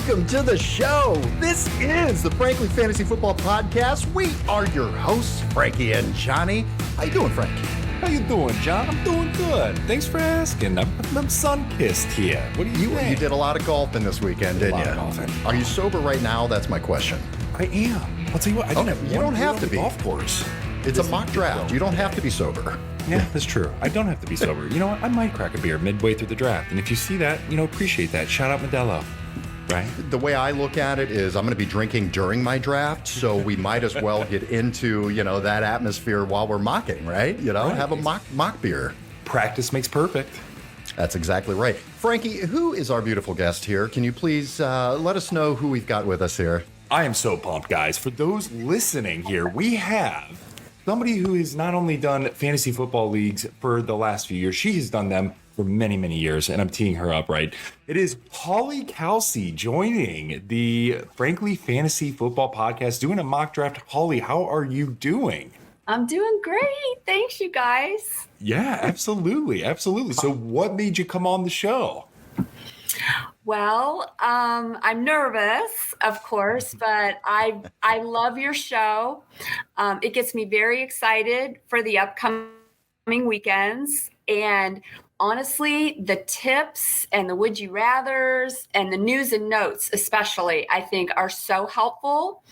welcome to the show. This is the Frankly Fantasy Football Podcast. We are your hosts, Frankie and Johnny. How you doing, Frankie? How you doing, John? I'm doing good. Thanks for asking. I'm sun-kissed here. What do you think? You did a lot of golfing this weekend, didn't you? A lot of golfing. Are you sober right now? That's my question. I am. I'll tell you what, I don't have you don't have to be. Golf course. It's a mock draft. You don't have to be sober. Yeah, that's true. I don't have to be sober. You know what? I might crack a beer midway through the draft. And if you see that, appreciate that. Shout out Modelo. Right? The way I look at it is I'm going to be drinking during my draft, so we might as well get into, that atmosphere while we're mocking, right? Right. Have a mock beer. Practice makes perfect. That's exactly right. Frankie, who is our beautiful guest here? Can you please let us know who we've got with us here? I am so pumped, guys. For those listening here, we have somebody who has not only done fantasy football leagues for the last few years, she has done them for many, many years, and I'm teeing her up, right? It is Holly Calcei joining the Frankly Fantasy Football Podcast, doing a mock draft. Holly, how are you doing? I'm doing great. Thanks, you guys. Yeah, absolutely. Absolutely. So what made you come on the show? Well, I'm nervous, of course, but I love your show. It gets me very excited for the upcoming weekends. And honestly, the tips and the would you rathers and the news and notes, especially, I think are so helpful.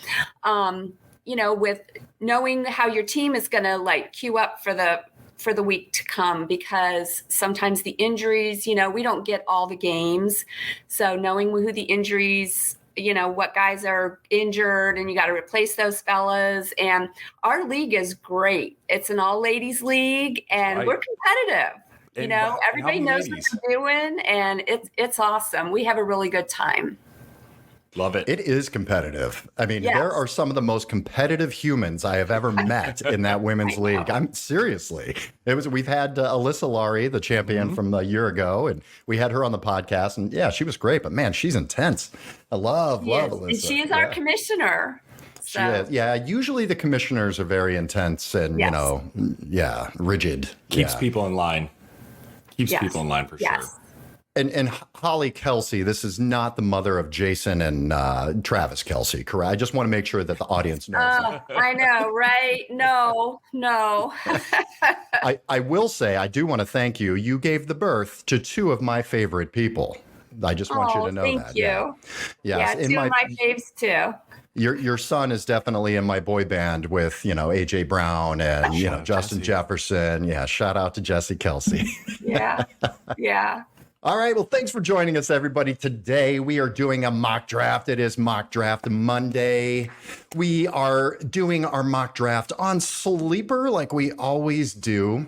With knowing how your team is going to queue up for the week to come, because sometimes the injuries, we don't get all the games. So knowing who the injuries, what guys are injured, and you got to replace those fellas. And our league is great. It's an all ladies league, and right. We're competitive. And everybody knows what they're doing, and it's awesome. We have a really good time. Love it. It is competitive. I mean, Yes. There are some of the most competitive humans I have ever met in that women's league. Seriously. We've had Alyssa Laurie, the champion from a year ago, and we had her on the podcast, and yeah, she was great, but man, she's intense. I love Alyssa. And she is our commissioner. She is. Yeah, usually the commissioners are very intense and, rigid. Keeps people in line. Keeps people in line for sure. And Holly Calcei, this is not the mother of Jason and Travis Calcei, correct? I just want to make sure that the audience knows that. I know, right? No. I will say, I do want to thank you. You gave the birth to two of my favorite people. I just want you to know that. Thank you. Yeah. Yes. Yeah, two of my faves too. Your son is definitely in my boy band with, AJ Brown and, Justin Jesse. Jefferson. Yeah. Shout out to Jesse Calcei. Yeah. All right. Well, thanks for joining us, everybody. Today, we are doing a mock draft. It is Mock Draft Monday. We are doing our mock draft on Sleeper like we always do.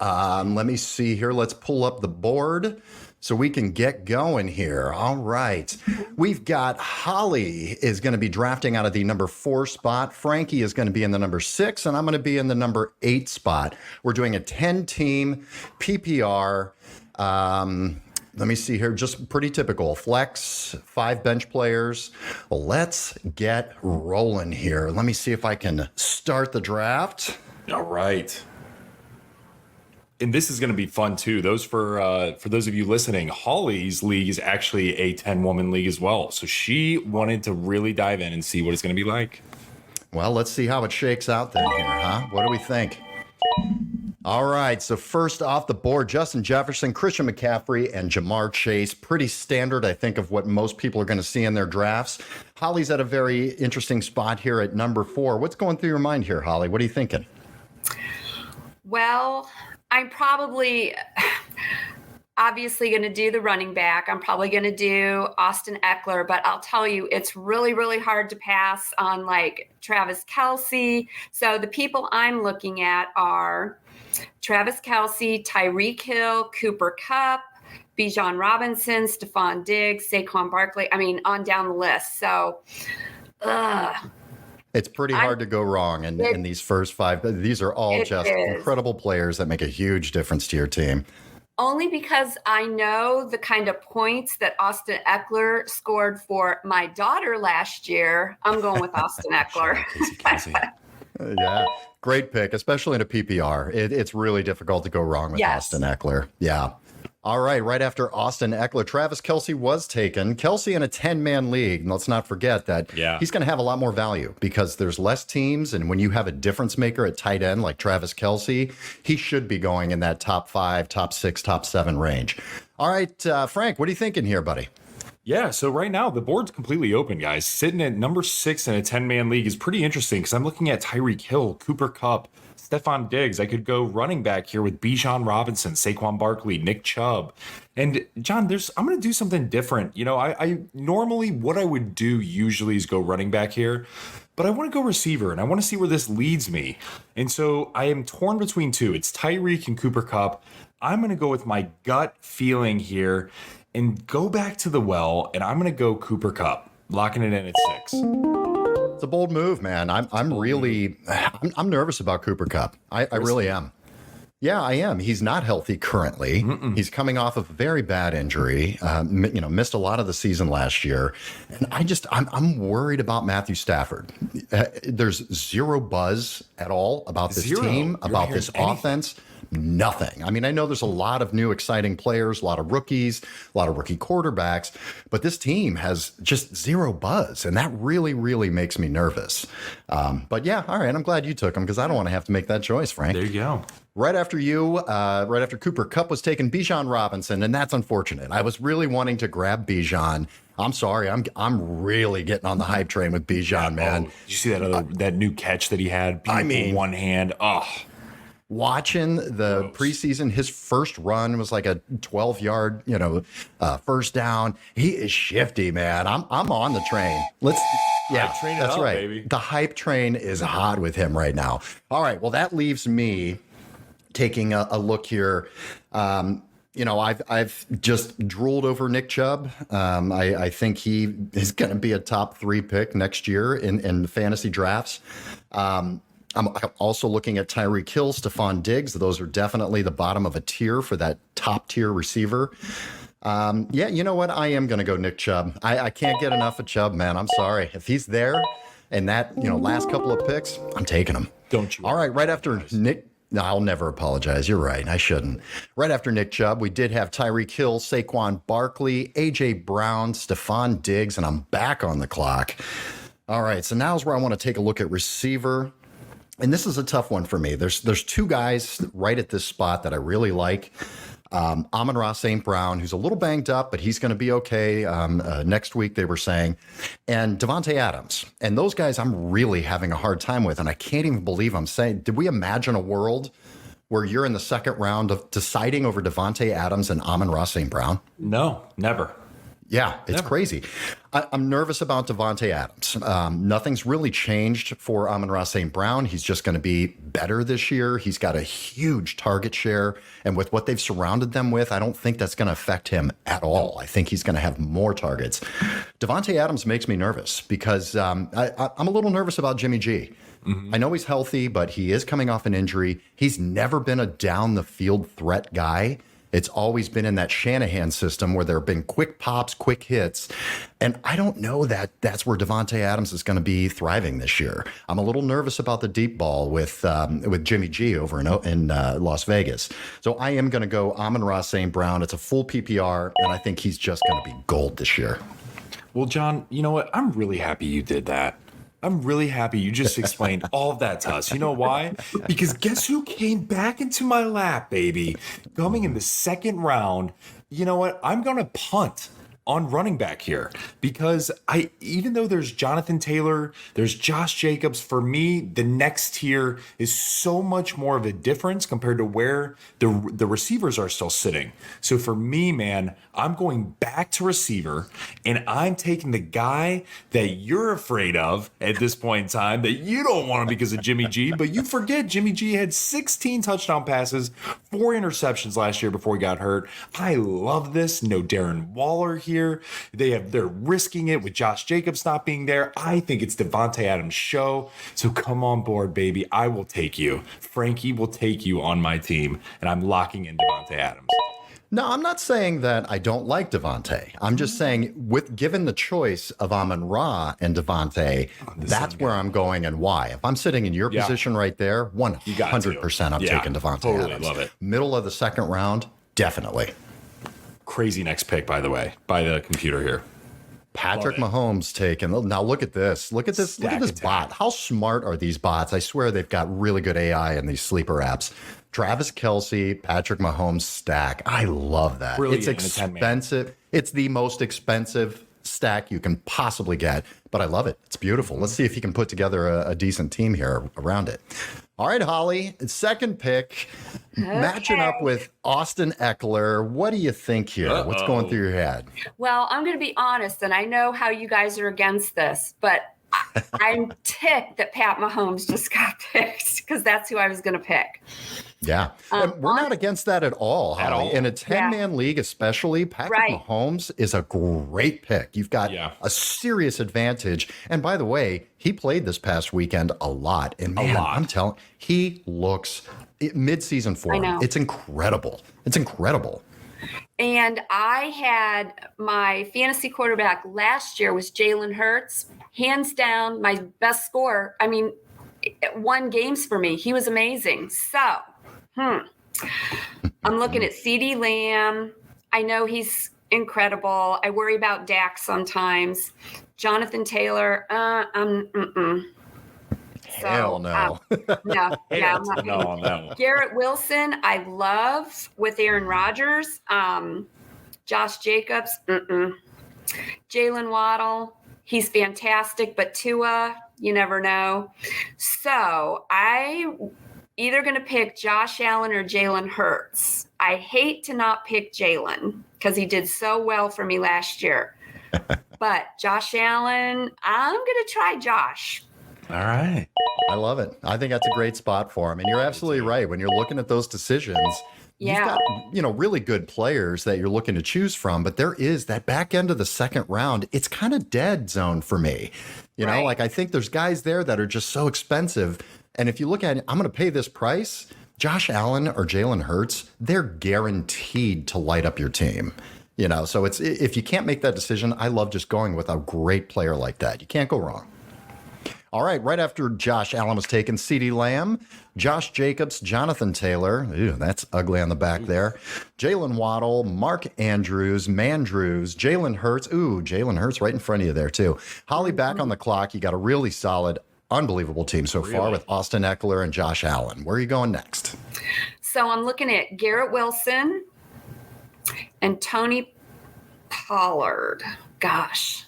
Let me see here. Let's pull up the board so we can get going here. All right. We've got Holly is going to be drafting out of the number 4 spot. Frankie is going to be in the number 6, and I'm going to be in the number 8 spot. We're doing a 10-team PPR. Let me see here. Just pretty typical. Flex, 5 bench players. Well, let's get rolling here. Let me see if I can start the draft. All right. And this is going to be fun too. For those of you listening, Holly's league is actually a 10-woman league as well. So she wanted to really dive in and see what it's going to be like. Well, let's see how it shakes out then here, huh? What do we think? All right, so first off the board, Justin Jefferson, Christian McCaffrey, and Jamar Chase. Pretty standard, I think, of what most people are going to see in their drafts. Holly's at a very interesting spot here at number 4. What's going through your mind here, Holly? What are you thinking? Well, I'm probably obviously going to do the running back. I'm probably going to do Austin Eckler, but I'll tell you, it's really, really hard to pass on Travis Calcei. So the people I'm looking at are Travis Calcei, Tyreek Hill, Cooper Kupp, Bijan Robinson, Stephon Diggs, Saquon Barkley. I mean, on down the list. So, it's pretty hard to go wrong in these first 5. These are all just incredible players that make a huge difference to your team. Only because I know the kind of points that Austin Eckler scored for my daughter last year. I'm going with Austin Eckler. Yeah, great pick, especially in a PPR. It's really difficult to go wrong with Austin Eckler. Yeah. All right after Austin Eckler, Travis Kelce was taken. Kelce in a 10-man league. And let's not forget that he's going to have a lot more value because there's less teams. And when you have a difference maker at tight end like Travis Kelce, he should be going in that top 5, top 6, top 7 range. All right, Frank, what are you thinking here, buddy? Yeah, so right now the board's completely open, guys. Sitting at number 6 in a 10-man league is pretty interesting because I'm looking at Tyreek Hill, Cooper Kupp, Stephon Diggs. I could go running back here with Bijan Robinson, Saquon Barkley, Nick Chubb. And John, I'm going to do something different. You know, I normally what I would do usually is go running back here, but I want to go receiver and I want to see where this leads me. And so I am torn between two. It's Tyreek and Cooper Kupp. I'm going to go with my gut feeling here and go back to the well, and I'm going to go Cooper Kupp, locking it in at 6. It's a bold move, man. I'm nervous about Cooper Kupp. I really am. Yeah, I am. He's not healthy currently. He's coming off of a very bad injury. Missed a lot of the season last year, and I'm worried about Matthew Stafford. There's zero buzz at all about this team, about this offense. Nothing. I mean, I know there's a lot of new exciting players, a lot of rookies, a lot of rookie quarterbacks, but this team has just zero buzz, and that really, really makes me nervous. But yeah, all right, I'm glad you took him because I don't want to have to make that choice, Frank. There you go. Right after Cooper Kupp was taken, Bijan Robinson, and that's unfortunate. I was really wanting to grab Bijan. I'm sorry, I'm really getting on the hype train with Bijan, man. Did you see that new catch that he had? One hand. Watching the preseason, his first run was like a 12-yard, first down. He is shifty, man. I'm on the train. That's right. Baby. The hype train is hot with him right now. All right, well, that leaves me taking a look here. I've just drooled over Nick Chubb. I think he is going to be a top 3 pick next year in fantasy drafts. I'm also looking at Tyreek Hill, Stephon Diggs. Those are definitely the bottom of a tier for that top tier receiver. You know what? I am going to go Nick Chubb. I can't get enough of Chubb, man. I'm sorry. If he's there and that, last couple of picks, I'm taking him. Don't you? All right. Right after Nick. No, I'll never apologize. You're right. I shouldn't. Right after Nick Chubb, we did have Tyreek Hill, Saquon Barkley, A.J. Brown, Stephon Diggs, and I'm back on the clock. All right. So now's where I want to take a look at receiver. And this is a tough one for me. There's 2 guys right at this spot that I really like. Amon-Ra St. Brown, who's a little banged up, but he's going to be okay next week, they were saying. And Davonte Adams. And those guys I'm really having a hard time with. And I can't even believe I'm saying, did we imagine a world where you're in the second round of deciding over Davonte Adams and Amon-Ra St. Brown? No, never. Yeah, it's crazy. I'm nervous about Davonte Adams. Nothing's really changed for Amon-Ra St. Brown. He's just going to be better this year. He's got a huge target share. And with what they've surrounded them with, I don't think that's going to affect him at all. I think he's going to have more targets. Davonte Adams makes me nervous because I'm a little nervous about Jimmy G. I know he's healthy, but he is coming off an injury. He's never been a down the field threat guy. It's always been in that Shanahan system where there have been quick pops, quick hits. And I don't know that that's where Davonte Adams is going to be thriving this year. I'm a little nervous about the deep ball with Jimmy G over in Las Vegas. So I am going to go Amon-Ra St. Brown. It's a full PPR, and I think he's just going to be gold this year. Well, John, you know what? I'm really happy you did that. I'm really happy you just explained all of that to us. You know why? Because guess who came back into my lap, baby? Coming in the second round. You know what? I'm going to punt on running back here because even though there's Jonathan Taylor, there's Josh Jacobs, for me, the next tier is so much more of a difference compared to where the receivers are still sitting. So for me, man, I'm going back to receiver and I'm taking the guy that you're afraid of at this point in time, that you don't want him because of Jimmy G, but you forget Jimmy G had 16 touchdown passes, 4 interceptions last year before he got hurt. I love this. No Darren Waller here. They're risking it with Josh Jacobs not being there. I think it's Davonte Adams' show. So come on board, baby. I will take you. Frankie will take you on my team, and I'm locking in Davonte Adams. No, I'm not saying that I don't like Davonte. I'm just saying, given the choice of Amon-Ra and Davonte, that's where I'm going and why. If I'm sitting in your position right there, 100% I'm taking Davonte totally Adams. Love it. Middle of the second round, definitely. crazy next pick, by the way, by the computer here. Patrick Mahomes taken. Now look at this. Look at this. Look at this bot. How smart are these bots? I swear they've got really good AI in these sleeper apps. Travis Kelce, Patrick Mahomes stack. I love that. Brilliant. It's expensive. It's the most expensive stack you can possibly get, but I love it. It's beautiful. Let's see if you can put together a decent team here around it. All right, Holly, second pick, matching up with Austin Eckler. What do you think here? What's going through your head? Well, I'm going to be honest, and I know how you guys are against this, but I'm ticked that Pat Mahomes just got picked because that's who I was going to pick. Yeah. And we're not against that at all, Holly. In a 10-man league especially, Patrick Mahomes is a great pick. You've got a serious advantage. And by the way, he played this past weekend a lot. And man, I'm telling you, he looks mid-season form. It's incredible. It's incredible. And I had my fantasy quarterback last year was Jalen Hurts. Hands down, my best scorer. I mean, it won games for me. He was amazing. So, I'm looking at CeeDee Lamb. I know he's incredible. I worry about Dak sometimes. Jonathan Taylor, Hell no. No, I'm not no on that one. Garrett Wilson, I love with Aaron Rodgers. Josh Jacobs, Jalen Waddle, he's fantastic, but Tua, you never know. So I either going to pick Josh Allen or Jalen Hurts. I hate to not pick Jalen because he did so well for me last year. But Josh Allen, I'm going to try Josh. All right. I love it. I think that's a great spot for him. And you're absolutely right. When you're looking at those decisions, you've got, really good players that you're looking to choose from, but there is that back end of the second round. It's kind of dead zone for me. You know, like I think there's guys there that are just so expensive. And if you look at it, I'm going to pay this price. Josh Allen or Jalen Hurts, they're guaranteed to light up your team. You know, so it's if you can't make that decision, I love just going with a great player like that. You can't go wrong. All right, right after Josh Allen was taken, CeeDee Lamb, Josh Jacobs, Jonathan Taylor. Ew, that's ugly on the back there. Jalen Waddle, Mark Andrews, Mandrews, Jalen Hurts. Ooh, Jalen Hurts right in front of you there, too. Holly, back on the clock. You got a really solid, unbelievable team so far with Austin Eckler and Josh Allen. Where are you going next? So I'm looking at Garrett Wilson and Tony Pollard. Gosh.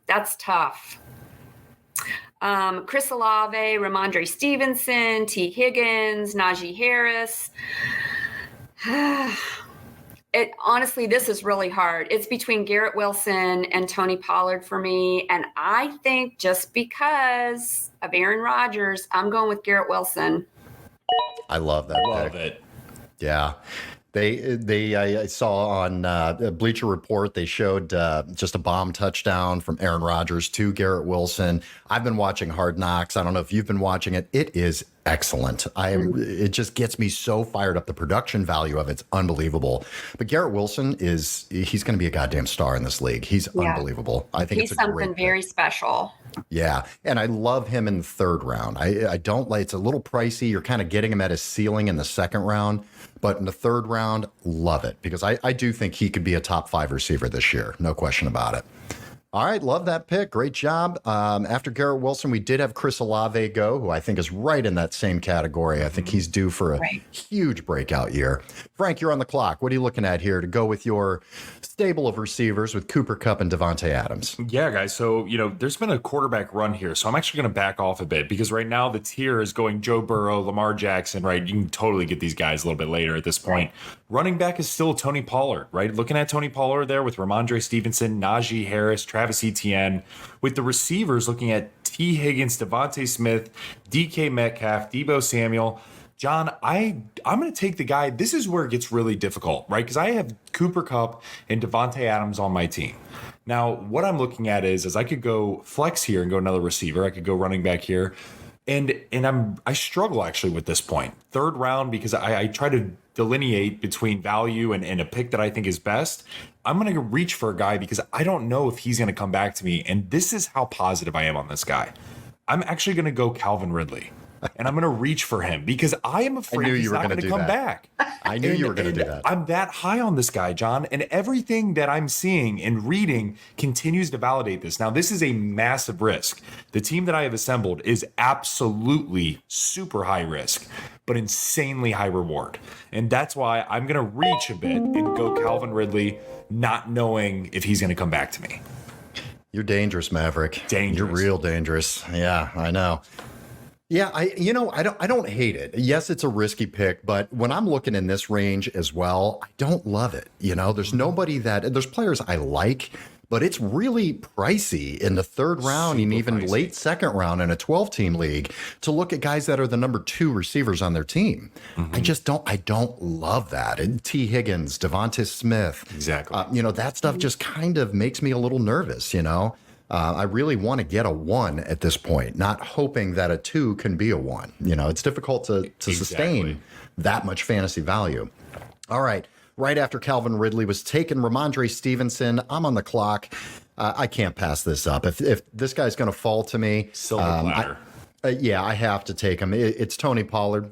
That's tough. Chris Olave, Ramondre Stevenson, T. Higgins, Najee Harris. Honestly, this is really hard. It's between Garrett Wilson and Tony Pollard for me. And I think just because of Aaron Rodgers, I'm going with Garrett Wilson. I love that. Love it. Yeah. I saw on Bleacher Report, they showed just a bomb touchdown from Aaron Rodgers to Garrett Wilson. I've been watching Hard Knocks. I don't know if you've been watching it. It is excellent. It just gets me so fired up. The production value of it's unbelievable. But Garrett Wilson he's going to be a goddamn star in this league. He's unbelievable. I think he's something very special. Yeah. And I love him in the third round. I don't like, it's a little pricey. You're kind of getting him at his ceiling in the second round. But in the third round, love it because I do think he could be a top 5 receiver this year. No question about it. All right. Love that pick. Great job. After Garrett Wilson, we did have Chris Olave go, who I think is right in that same category. I think he's due for a huge breakout year. Frank, you're on the clock. What are you looking at here to go with your stable of receivers with Cooper Kupp and Davonte Adams? Yeah, guys. So, there's been a quarterback run here. So I'm actually going to back off a bit because right now the tier is going Joe Burrow, Lamar Jackson, right? You can totally get these guys a little bit later at this point. Running back is still Tony Pollard, right? Looking at Tony Pollard there with Ramondre Stevenson, Najee Harris, Travis Etienne. With the receivers looking at T. Higgins, Devontae Smith, DK Metcalf, Deebo Samuel. John, I'm going to take the guy. This is where it gets really difficult, right? Because I have Cooper Kupp and Davonte Adams on my team. Now, what I'm looking at is I could go flex here and go another receiver. I could go running back here. And I struggle actually with this point. Third round, because I try to delineate between value and a pick that I think is best. I'm going to reach for a guy because I don't know if he's going to come back to me. And this is how positive I am on this guy. I'm actually going to go Calvin Ridley. and I'm going to reach for him because I am afraid knew you he's were not gonna going to do come that. back. I knew you were going to do that. I'm that high on this guy, John, and everything that I'm seeing and reading continues to validate this. Now, this is a massive risk. The team that I have assembled is absolutely super high risk, but insanely high reward. And that's why I'm going to reach a bit and go Calvin Ridley, not knowing if he's going to come back to me. You're dangerous, Maverick. Dangerous. You're real dangerous. Yeah, I know. Yeah, I don't hate it. Yes, it's a risky pick, but when I'm looking in this range as well, I don't love it. There's there's players I like, but it's really pricey in the third round and even pricey. late second round in a 12-team league to look at guys that are the number 2 receivers on their team. I don't love that. And T. Higgins, Davonte Smith. Exactly. That stuff just kind of makes me a little nervous, I really want to get a 1 at this point, not hoping that a 2 can be a 1. It's difficult to sustain that much fantasy value. All right. Right after Calvin Ridley was taken, Ramondre Stevenson. I'm on the clock. I can't pass this up. If this guy's going to fall to me, Silver platter. I have to take him. It's Tony Pollard.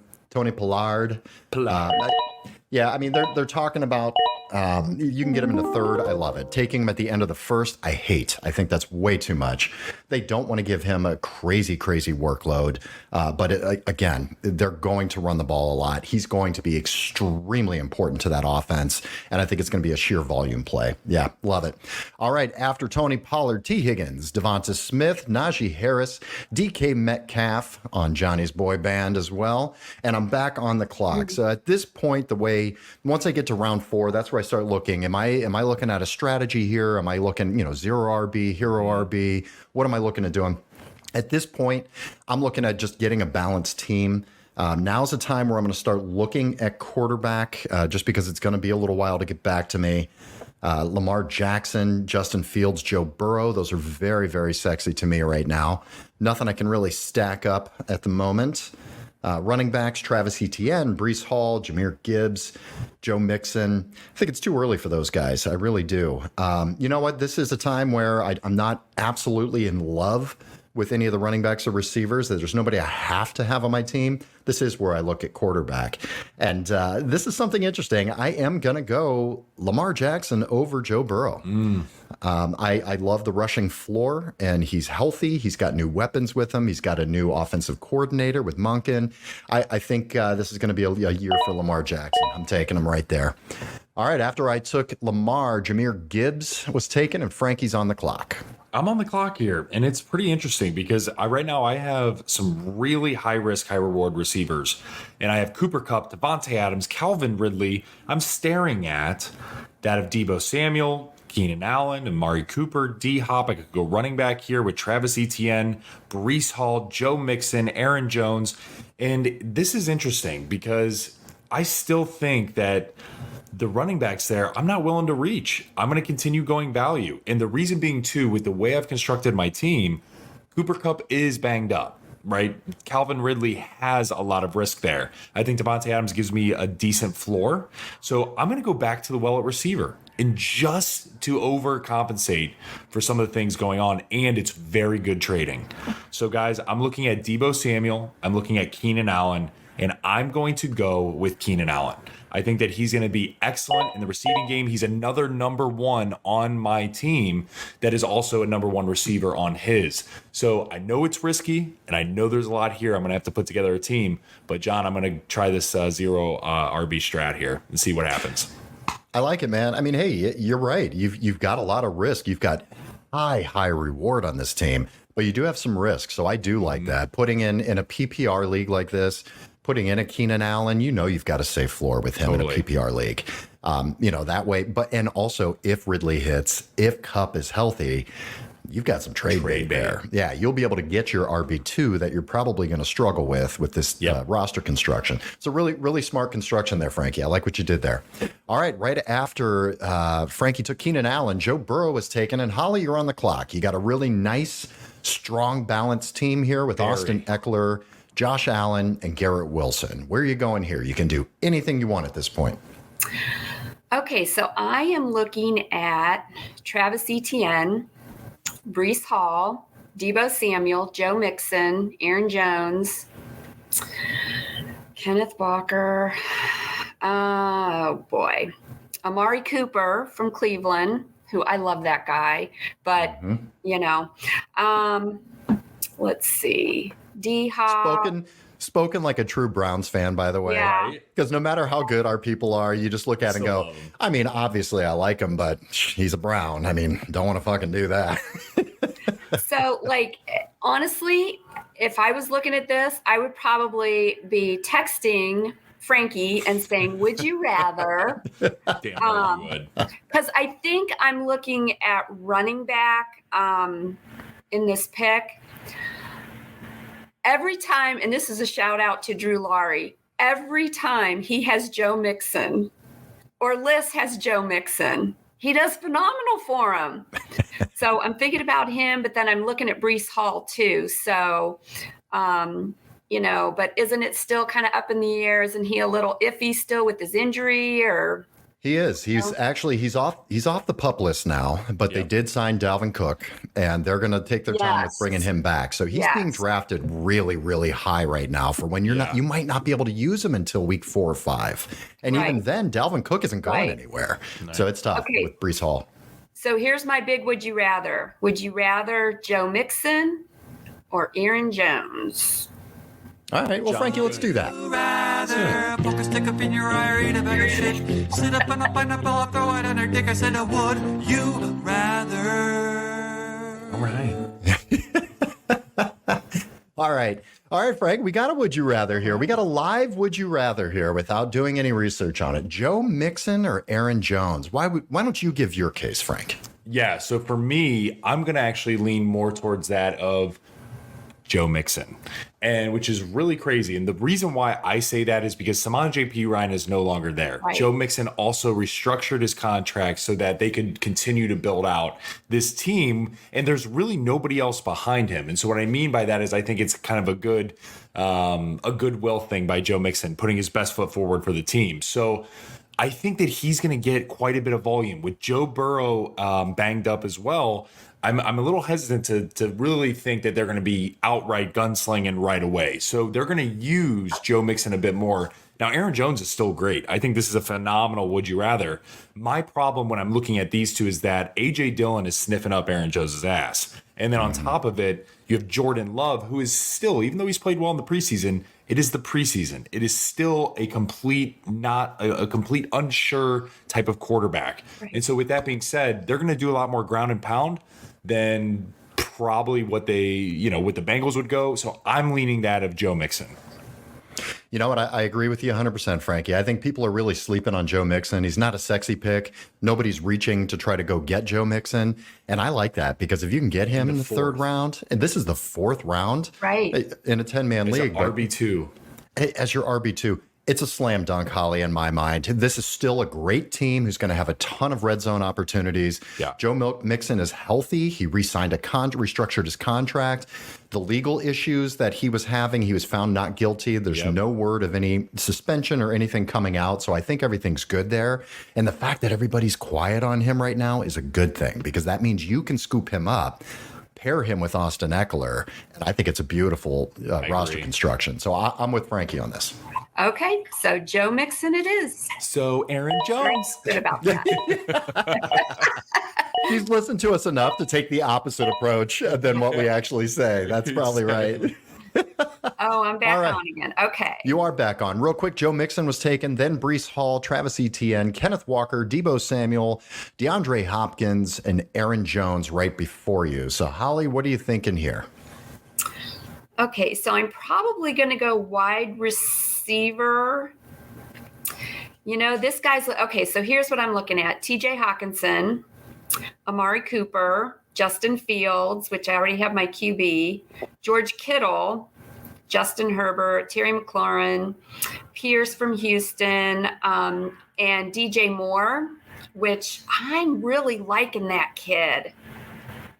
Yeah, I mean, they're talking about you can get him in the third. I love it. Taking him at the end of the first, I hate. I think that's way too much. They don't want to give him a crazy workload. But again, they're going to run the ball a lot. He's going to be extremely important to that offense. And I think it's going to be a sheer volume play. Yeah, love it. All right, after Tony Pollard, T. Higgins, Devonta Smith, Najee Harris, DK Metcalf on Johnny's boy band as well. And I'm back on the clock. So at this point, once I get to round 4, that's where I start looking. Am I looking at a strategy here? Am I looking, 0 RB, hero RB? What am I looking at doing? At this point, I'm looking at just getting a balanced team. Now's the time where I'm going to start looking at quarterback, just because it's going to be a little while to get back to me. Lamar Jackson, Justin Fields, Joe Burrow. Those are very, very sexy to me right now. Nothing I can really stack up at the moment. Running backs, Travis Etienne, Breece Hall, Jahmyr Gibbs, Joe Mixon. I think it's too early for those guys. I really do. You know what? This is a time where I'm not absolutely in love with any of the running backs or receivers. There's nobody I have to have on my team. This is where I look at quarterback. And this is something interesting. I am going to go Lamar Jackson over Joe Burrow. I love the rushing floor, and he's healthy. He's got new weapons with him. He's got a new offensive coordinator with Monken. I think this is going to be a year for Lamar Jackson. I'm taking him right there. All right, after I took Lamar, Jahmyr Gibbs was taken, and Frankie's on the clock. I'm on the clock here, and it's pretty interesting because right now I have some really high risk, high reward receivers, and I have Cooper Kupp, Davonte Adams, Calvin Ridley. I'm staring at that of Deebo Samuel, Keenan Allen, Amari Cooper, D-Hop. I could go running back here with Travis Etienne, Breece Hall, Joe Mixon, Aaron Jones, and this is interesting because I still think that the running backs there, I'm not willing to reach. I'm going to continue going value. And the reason being, too, with the way I've constructed my team, Cooper Kupp is banged up, right? Calvin Ridley has a lot of risk there. I think Davonte Adams gives me a decent floor. So I'm going to go back to the well at receiver. And just to overcompensate for some of the things going on, and it's very good trading. So, guys, I'm looking at Deebo Samuel. I'm looking at Keenan Allen. And I'm going to go with Keenan Allen. I think that he's going to be excellent in the receiving game. He's another number 1 on my team that is also a number 1 receiver on his. So I know it's risky, and I know there's a lot here. I'm going to have to put together a team. But, John, I'm going to try this 0 RB strat here and see what happens. I like it, man. I mean, hey, you're right. You've got a lot of risk. You've got high reward on this team, but you do have some risk. So I do like that. Putting in a PPR league like this, putting in a Keenan Allen, you've got a safe floor with him in a PPR league. That way. And also, if Ridley hits, if Kupp is healthy, you've got some trade bait there. Yeah, you'll be able to get your RB2 that you're probably going to struggle with this roster construction. So really, really smart construction there, Frankie. I like what you did there. All right, right after Frankie took Keenan Allen, Joe Burrow was taken, and Holly, you're on the clock. You got a really nice, strong, balanced team here with Austin Eckler, Josh Allen, and Garrett Wilson. Where are you going here? You can do anything you want at this point. Okay, so I am looking at Travis Etienne, Breece Hall, Deebo Samuel, Joe Mixon, Aaron Jones, Kenneth Walker. Oh, boy. Amari Cooper from Cleveland, who I love that guy. But, let's see. D-Hop. Spoken like a true Browns fan, by the way. Yeah. Because no matter how good our people are, you just look at it and go, I mean, obviously I like him, but he's a Brown. I mean, don't want to fucking do that. So, honestly, if I was looking at this, I would probably be texting Frankie and saying, would you rather? Damn right you would. Because I think I'm looking at running back in this pick. Every time, and this is a shout out to Drew Laurie, every time he has Joe Mixon or Liz has Joe Mixon, he does phenomenal for him. So I'm thinking about him, but then I'm looking at Breece Hall too. So, but isn't it still kind of up in the air? Isn't he a little iffy still with his injury or? He is. He's off the PUP list now, but they did sign Dalvin Cook, and they're going to take their time with bringing him back. So he's being drafted really, really high right now for when you might not be able to use him until week 4 or 5. And even then, Dalvin Cook isn't going anywhere. Nice. So it's tough with Breece Hall. So here's my big would you rather. Would you rather Joe Mixon or Aaron Jones? All right, well, Frankie, let's do that. Rather poke a stick up in your eye or eat a bag of shit. Sit up on a pineapple, I'll throw it on her dick. I said, would you rather? All right. All right, Frank, we got a would you rather here. We got a live would you rather here without doing any research on it. Joe Mixon or Aaron Jones? Why don't you give your case, Frank? Yeah, so for me, I'm going to actually lean more towards that of Joe Mixon, and which is really crazy. And the reason why I say that is because Samon J.P. Ryan is no longer there. Right. Joe Mixon also restructured his contract so that they could continue to build out this team, and there's really nobody else behind him. And so what I mean by that is I think it's kind of a goodwill thing by Joe Mixon, putting his best foot forward for the team. So I think that he's going to get quite a bit of volume with Joe Burrow banged up as well. I'm a little hesitant to really think that they're going to be outright gunslinging right away. So they're going to use Joe Mixon a bit more. Now, Aaron Jones is still great. I think this is a phenomenal would you rather. My problem when I'm looking at these two is that A.J. Dillon is sniffing up Aaron Jones' ass. And then on top of it, you have Jordan Love, who is still, even though he's played well in the preseason, it is the preseason. It is still a complete unsure type of quarterback. Right. And so with that being said, they're going to do a lot more ground and pound than probably what they, with the Bengals would go. So I'm leaning that of Joe Mixon. You know what? I agree with you 100%, Frankie. I think people are really sleeping on Joe Mixon. He's not a sexy pick. Nobody's reaching to try to go get Joe Mixon. And I like that because if you can get him in the third round, and this is the 4th round, right, in a 10-man league. RB2. As your RB2. It's a slam dunk, Holly, in my mind. This is still a great team who's going to have a ton of red zone opportunities. Yeah. Joe Mixon is healthy. He re-signed restructured his contract. The legal issues that he was having, he was found not guilty. There's no word of any suspension or anything coming out. So I think everything's good there. And the fact that everybody's quiet on him right now is a good thing because that means you can scoop him up, pair him with Austin Eckler, and I think it's a beautiful roster construction. So I'm with Frankie on this. Okay, so Joe Mixon it is. So Aaron Jones. Good about that. He's listened to us enough to take the opposite approach than what we actually say. That's probably right. Oh, I'm back on again. Okay. You are back on. Real quick, Joe Mixon was taken, then Breece Hall, Travis Etienne, Kenneth Walker, Deebo Samuel, DeAndre Hopkins, and Aaron Jones right before you. So, Holly, what are you thinking here? Okay, so I'm probably going to go wide receiver. This guy's okay. So here's what I'm looking at: T.J. Hawkinson, Amari Cooper, Justin Fields, which I already have my QB, George Kittle, Justin Herbert, Terry McLaurin, Pierce from Houston, and DJ Moore, which I'm really liking that kid.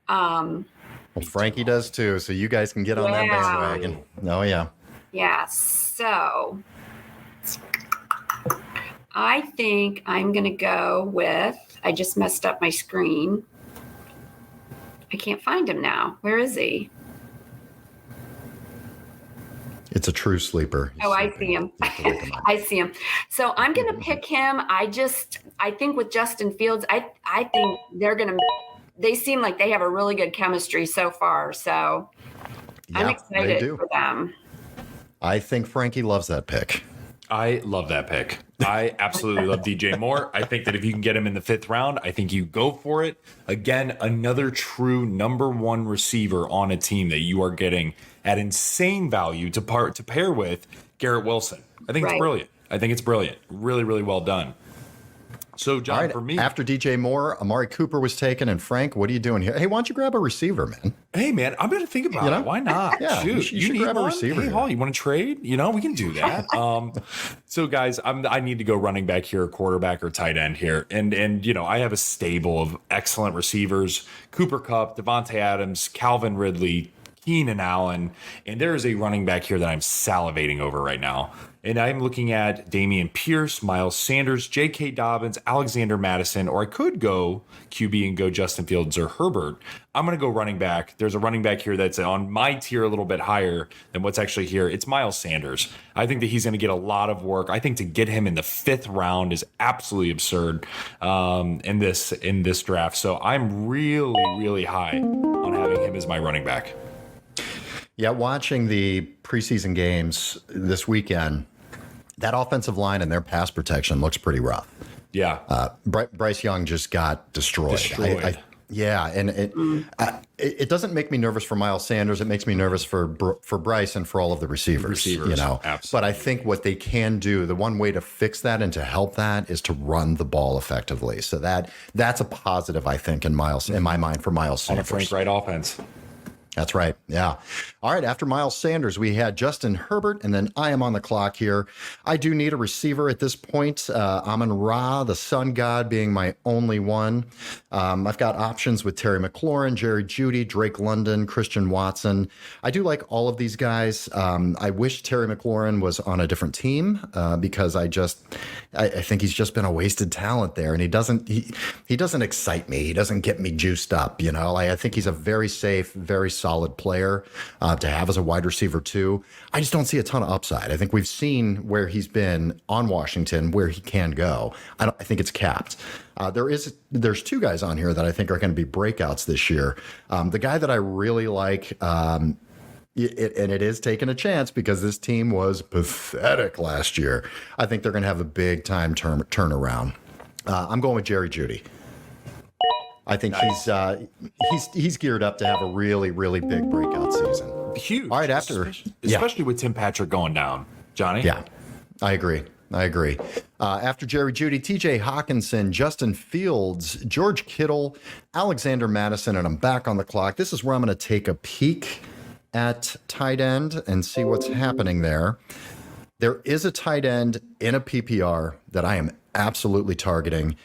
Well, Frankie does too, so you guys can get on that bandwagon. Oh, yeah. Yeah, so I think I'm going to go with, I just messed up my screen. I can't find him now. Where is he? It's a true sleeper. Oh, I see him. I see him. So I'm going to pick him. I think with Justin Fields, I think they seem like they have a really good chemistry so far. So I'm excited for them. I think Frankie loves that pick. I love that pick. I absolutely love DJ Moore. I think that if you can get him in the 5th round, I think you go for it. Again, another true number 1 receiver on a team that you are getting at insane value to pair with Garrett Wilson. I think it's brilliant. I think it's brilliant. Really, really well done. So, John, for me, after DJ Moore, Amari Cooper was taken, and Frank, what are you doing here? Hey, why don't you grab a receiver, man? Hey, man, I'm going to think about it. Why not? Yeah, shoot, you should grab a receiver. Hey, Holly, you want to trade? We can do that. So, guys, I need to go running back here, quarterback or tight end here, and I have a stable of excellent receivers: Cooper Kupp, Davonte Adams, Calvin Ridley, Keenan Allen, and there is a running back here that I'm salivating over right now. And I'm looking at Damian Pierce, Miles Sanders, J.K. Dobbins, Alexander Madison, or I could go QB and go Justin Fields or Herbert. I'm going to go running back. There's a running back here that's on my tier a little bit higher than what's actually here. It's Miles Sanders. I think that he's going to get a lot of work. I think to get him in the 5th round is absolutely absurd in this draft. So I'm really, really high on having him as my running back. Yeah, watching the preseason games this weekend, that offensive line and their pass protection looks pretty rough. Yeah. Bryce Young just got destroyed. It doesn't make me nervous for Miles Sanders. It makes me nervous for Bryce and for all of the receivers. Absolutely. But I think what they can do, the one way to fix that and to help that is to run the ball effectively. So that's a positive, I think, in my mind for Miles Sanders. On a Frank Wright offense. That's right. Yeah. All right. After Miles Sanders, we had Justin Herbert, and then I am on the clock here. I do need a receiver at this point. Amon-Ra, the sun god, being my only one. I've got options with Terry McLaurin, Jerry Jeudy, Drake London, Christian Watson. I do like all of these guys. I wish Terry McLaurin was on a different team because I think he's just been a wasted talent there, and he doesn't excite me. He doesn't get me juiced up. I think he's a very safe, very solid player to have as a wide receiver too. I just don't see a ton of upside. I think we've seen where he's been on Washington, where he can go. I think it's capped. There's 2 guys on here that I think are going to be breakouts this year. The guy that I really like, and it is taking a chance because this team was pathetic last year. I think they're going to have a big time turnaround. I'm going with Jerry Jeudy. I think he's geared up to have a really, really big breakout season. Huge. All right, especially with Tim Patrick going down, Johnny. Yeah, I agree. After Jerry Jeudy, TJ Hawkinson, Justin Fields, George Kittle, Alexander Madison, and I'm back on the clock. This is where I'm going to take a peek at tight end and see what's happening there. There is a tight end in a PPR that I am absolutely targeting.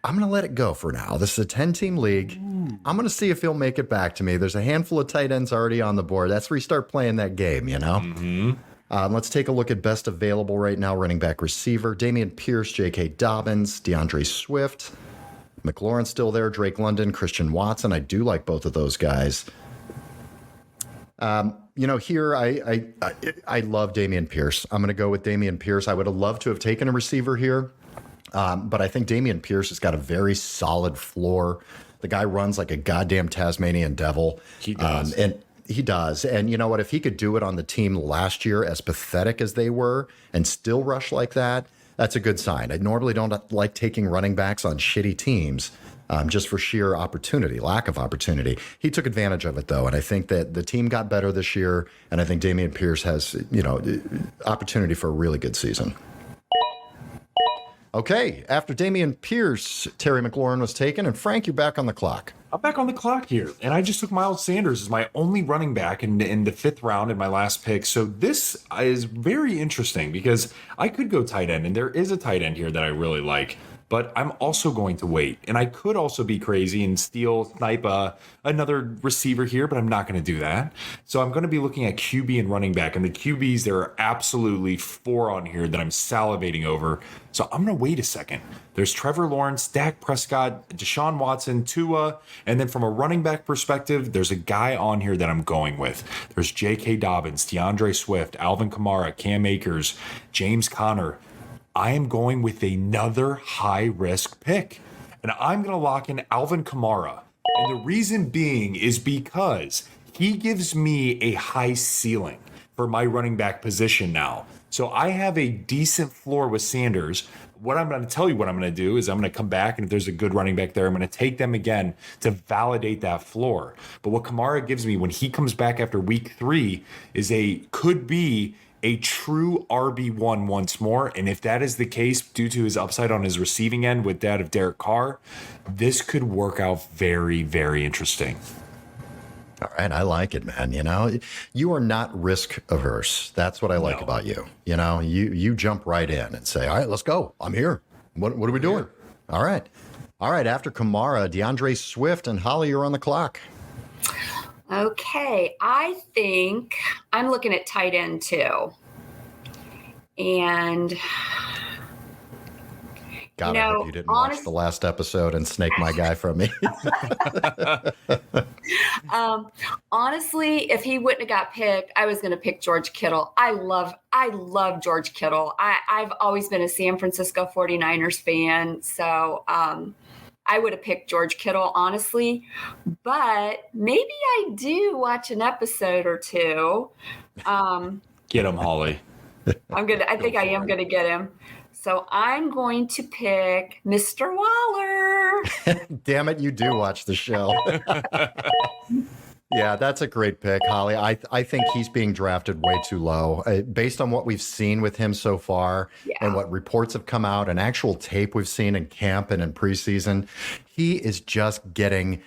I'm going to let it go for now. This is a 10-team league. I'm going to see if he'll make it back to me. There's a handful of tight ends already on the board. That's where you start playing that game, Mm-hmm. Let's take a look at best available right now. Running back receiver, Damian Pierce, J.K. Dobbins, DeAndre Swift. McLaurin's still there, Drake London, Christian Watson. I do like both of those guys. Here I love Damian Pierce. I'm going to go with Damian Pierce. I would have loved to have taken a receiver here. But I think Damian Pierce has got a very solid floor. The guy runs like a goddamn Tasmanian devil. He does. He does. And you know what? If he could do it on the team last year, as pathetic as they were, and still rush like that, that's a good sign. I normally don't like taking running backs on shitty teams just for sheer lack of opportunity. He took advantage of it, though. And I think that the team got better this year. And I think Damian Pierce has, opportunity for a really good season. Okay, after Damian Pierce, Terry McLaurin was taken, and Frank, you're back on the clock. I'm back on the clock here, and I just took Miles Sanders as my only running back in the 5th round in my last pick. So this is very interesting because I could go tight end, and there is a tight end here that I really like. but I'm also going to wait. And I could also be crazy and snipe another receiver here, but I'm not going to do that. So I'm going to be looking at QB and running back. And the QBs, there are absolutely 4 on here that I'm salivating over. So I'm going to wait a second. There's Trevor Lawrence, Dak Prescott, Deshaun Watson, Tua. And then from a running back perspective, there's a guy on here that I'm going with. There's J.K. Dobbins, DeAndre Swift, Alvin Kamara, Cam Akers, James Conner. I am going with another high-risk pick. And I'm going to lock in Alvin Kamara. And the reason being is because he gives me a high ceiling for my running back position now. So I have a decent floor with Sanders. What I'm going to tell you what I'm going to do is I'm going to come back, and if there's a good running back there, I'm going to take them again to validate that floor. But what Kamara gives me when he comes back after week 3 is could be a true RB1 once more. And if that is the case, due to his upside on his receiving end with that of Derek Carr, this could work out very, very interesting. All right, I like it, man. You are not risk averse. That's what I like about you. You jump right in and say, all right, let's go. I'm here. What are we doing? All right. After Kamara, DeAndre Swift and Holly, you're on the clock. Okay, I think I'm looking at tight end too. And God, I hope you didn't watch the last episode and snake my guy from me. Honestly, if he wouldn't have got picked, I was going to pick George Kittle. I love George Kittle. I've always been a San Francisco 49ers fan. So I would have picked George Kittle, honestly. But maybe I do watch an episode or two. Get him, Holly. I think I am going to get him. So I'm going to pick Mr. Waller. Damn it, you do watch the show. Yeah, that's a great pick, Holly. I think he's being drafted way too low. Based on what we've seen with him so far and what reports have come out and actual tape we've seen in camp and in preseason, he is just getting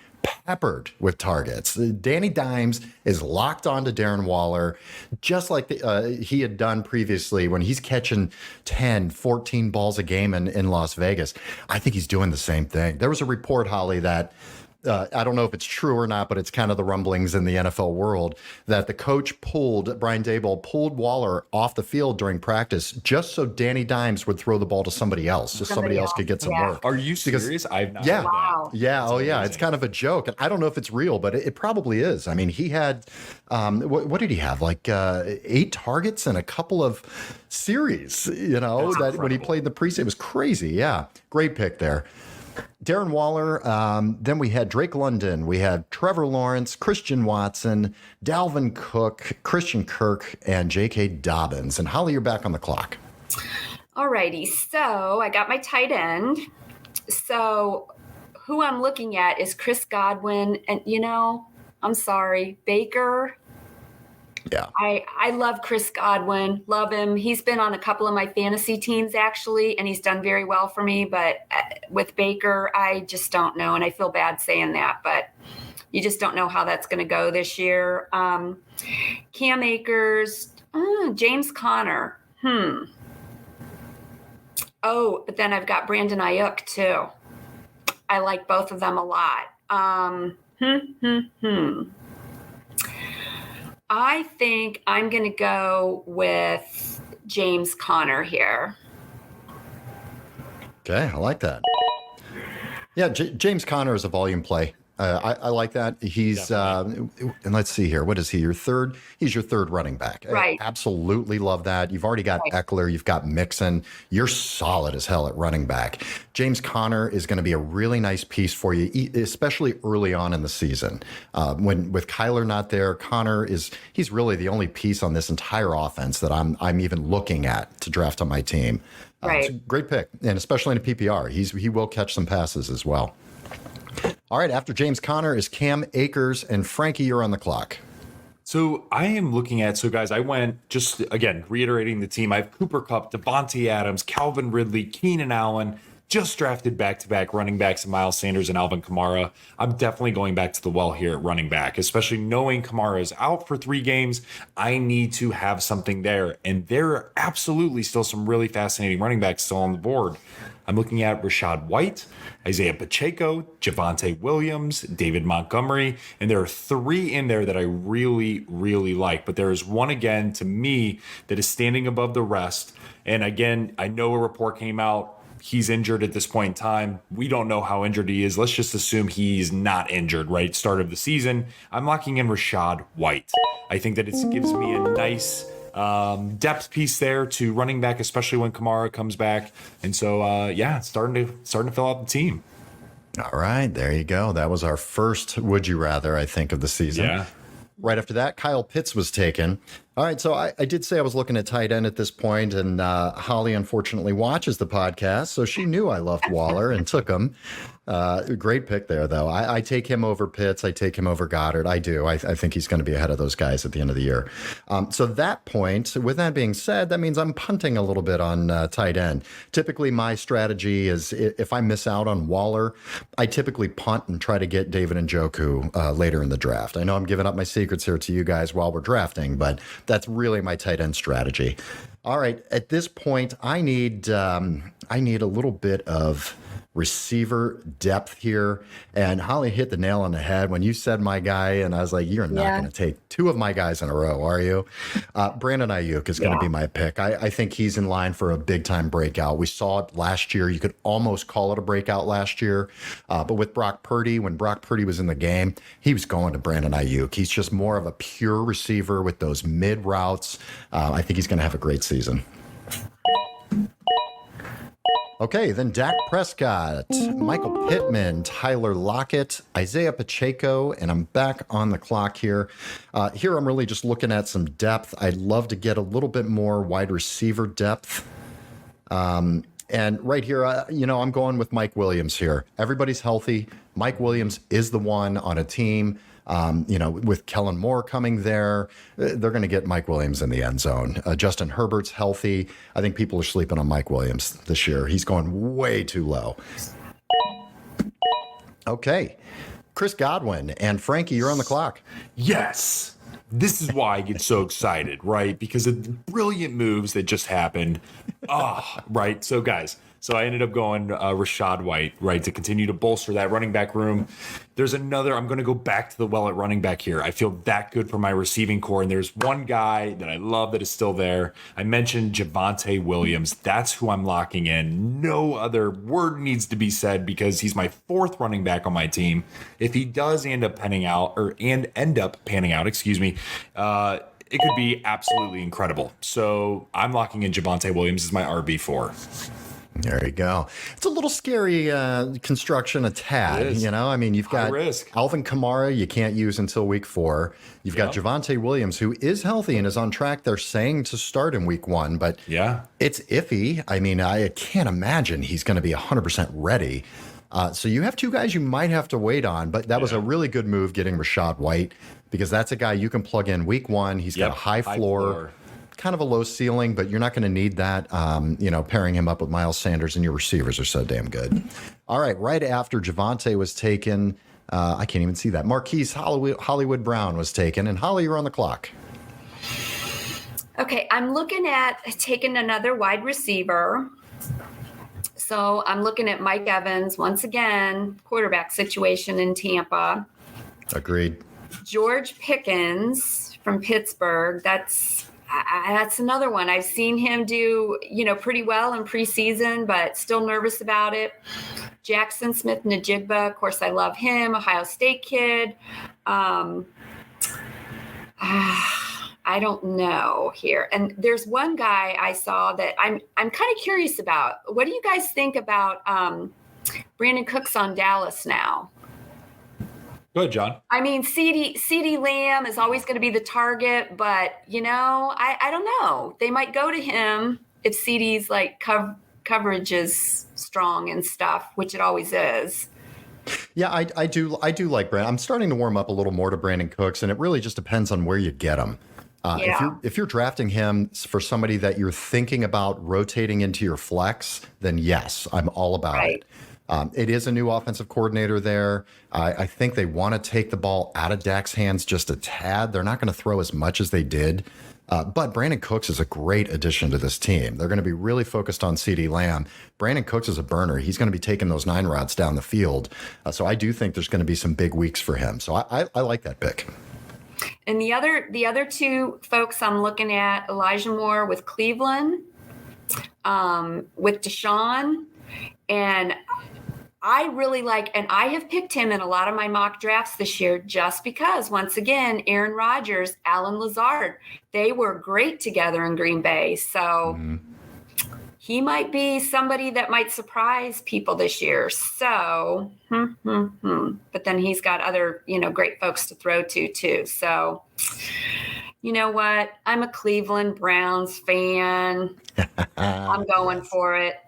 peppered with targets. Danny Dimes is locked onto Darren Waller, just like he had done previously when he's catching 10, 14 balls a game in Las Vegas. I think he's doing the same thing. There was a report, Holly, that I don't know if it's true or not, but it's kind of the rumblings in the NFL world that the coach Brian Daboll pulled Waller off the field during practice just so Danny Dimes would throw the ball to somebody else, just somebody else could get some work. Are you serious? I've not heard Wow. that. Yeah. Oh, yeah. It's kind of a joke. And I don't know if it's real, but it probably is. I mean, he had, what did he have? Like 8 targets and a couple of series, that when he played the preseason. It was crazy. Yeah. Great pick there. Darren Waller, then we had Drake London, we had Trevor Lawrence, Christian Watson, Dalvin Cook, Christian Kirk, and J.K. Dobbins. And Holly, you're back on the clock. All righty. So I got my tight end. So who I'm looking at is Chris Godwin. And, I'm sorry, Baker. Yeah. I love Chris Godwin. Love him. He's been on a couple of my fantasy teams, actually, and he's done very well for me. But with Baker, I just don't know. And I feel bad saying that, but you just don't know how that's going to go this year. Cam Akers, James Conner. Oh, but then I've got Brandon Ayuk, too. I like both of them a lot. I think I'm going to go with James Conner here. Okay, I like that. Yeah, James Conner is a volume play. I like that. He's and let's see here. What is he? He's your third running back. Right. I absolutely love that. You've already got Eckler. You've got Mixon. You're solid as hell at running back. James Conner is going to be a really nice piece for you, especially early on in the season. When with Kyler not there, he's really the only piece on this entire offense that I'm even looking at to draft on my team. It's a great pick, and especially in a PPR, he will catch some passes as well. All right, after James Conner is Cam Akers, and Frankie, you're on the clock. So I am looking at, guys, I went just, again, reiterating the team. I have Cooper Kupp, Davonte Adams, Calvin Ridley, Keenan Allen, just drafted back-to-back running backs, Miles Sanders and Alvin Kamara. I'm definitely going back to the well here at running back, especially knowing Kamara is out for 3 games. I need to have something there. And there are absolutely still some really fascinating running backs still on the board. I'm looking at Rachaad White, Isaiah Pacheco, Javonte Williams, David Montgomery, and there are 3 in there that I really, really like. But there is one, again, to me, that is standing above the rest. And again, I know a report came out. He's injured at this point in time. We don't know how injured he is. Let's just assume he's not injured, right? Start of the season. I'm locking in Rachaad White. I think that it gives me a nice depth piece there to running back, especially when Kamara comes back. And so, starting to fill out the team. All right, there you go. That was our first Would You Rather, I think, of the season. Yeah. Right after that, Kyle Pitts was taken. All right, so I did say I was looking at tight end at this point, and Holly unfortunately watches the podcast, so she knew I loved Waller and took him. Great pick there, though. I take him over Pitts. I take him over Goddard. I do. I think he's going to be ahead of those guys at the end of the year. So that point, with that being said, that means I'm punting a little bit on tight end. Typically, my strategy is if I miss out on Waller, I typically punt and try to get David Njoku later in the draft. I know I'm giving up my secrets here to you guys while we're drafting, but that's really my tight end strategy. All right, at this point, I need a little bit of receiver depth here. And Holly hit the nail on the head when you said my guy, and I was like, you're not going to take 2 of my guys in a row, are you? Brandon Ayuk is going to be my pick. I think he's in line for a big-time breakout. We saw it last year. You could almost call it a breakout last year. But with Brock Purdy, when Brock Purdy was in the game, he was going to Brandon Ayuk. He's just more of a pure receiver with those mid routes. I think he's going to have a great season. Okay, then Dak Prescott, Michael Pittman, Tyler Lockett, Isaiah Pacheco, and I'm back on the clock here. Here I'm really just looking at some depth. I'd love to get a little bit more wide receiver depth. And right here, I'm going with Mike Williams here. Everybody's healthy. Mike Williams is the one on a team. With Kellen Moore coming there, they're going to get Mike Williams in the end zone. Justin Herbert's healthy. I think people are sleeping on Mike Williams this year. He's going way too low. Okay. Chris Godwin and Frankie, you're on the clock. Yes. This is why I get so excited, right? Because of the brilliant moves that just happened. Right. So, guys, I ended up going Rachaad White, right, to continue to bolster that running back room. There's another, I'm going to go back to the well at running back here. I feel that good for my receiving core, and there's one guy that I love that is still there. I mentioned Javonte Williams. That's who I'm locking in. No other word needs to be said because he's my 4th running back on my team. If he does end up panning out, it could be absolutely incredible. So I'm locking in Javonte Williams as my RB4. There you go. It's a little scary construction, a tad. You've got Alvin Kamara you can't use until week 4. You've got Javonte Williams, who is healthy and is on track. They're saying to start in week 1, but it's iffy. I can't imagine he's going to be 100% ready. So you have 2 guys you might have to wait on, but that was a really good move getting Rachaad White because that's a guy you can plug in week 1. He's got a high floor. Kind of a low ceiling, but you're not going to need that, pairing him up with Miles Sanders, and your receivers are so damn good. All right, right after Javonte was taken, I can't even see that. Marquise Hollywood Brown was taken, and Holly, you're on the clock. Okay, I'm looking at taking another wide receiver. So I'm looking at Mike Evans, once again, quarterback situation in Tampa. Agreed. George Pickens from Pittsburgh, that's another one. I've seen him do, pretty well in preseason, but still nervous about it. Jackson Smith-Njigba, of course, I love him. Ohio State kid. I don't know here. And there's one guy I saw that I'm kind of curious about. What do you guys think about Brandon Cooks on Dallas now? Go ahead, John. CeeDee Lamb is always going to be the target, but, I don't know. They might go to him if CeeDee's coverage is strong and stuff, which it always is. Yeah, I do like Brandon. I'm starting to warm up a little more to Brandon Cooks, and it really just depends on where you get him. If you're drafting him for somebody that you're thinking about rotating into your flex, then yes, I'm all about it. It is a new offensive coordinator there. I think they want to take the ball out of Dak's hands just a tad. They're not going to throw as much as they did. But Brandon Cooks is a great addition to this team. They're going to be really focused on CeeDee Lamb. Brandon Cooks is a burner. He's going to be taking those 9 routes down the field. So I do think there's going to be some big weeks for him. So I like that pick. And the other 2 folks I'm looking at, Elijah Moore with Cleveland, with Deshaun, and I really like, and I have picked him in a lot of my mock drafts this year just because, once again, Aaron Rodgers, Alan Lazard, they were great together in Green Bay. So he might be somebody that might surprise people this year. So, but then he's got other, great folks to throw to too. So, you know what? I'm a Cleveland Browns fan. I'm going for it.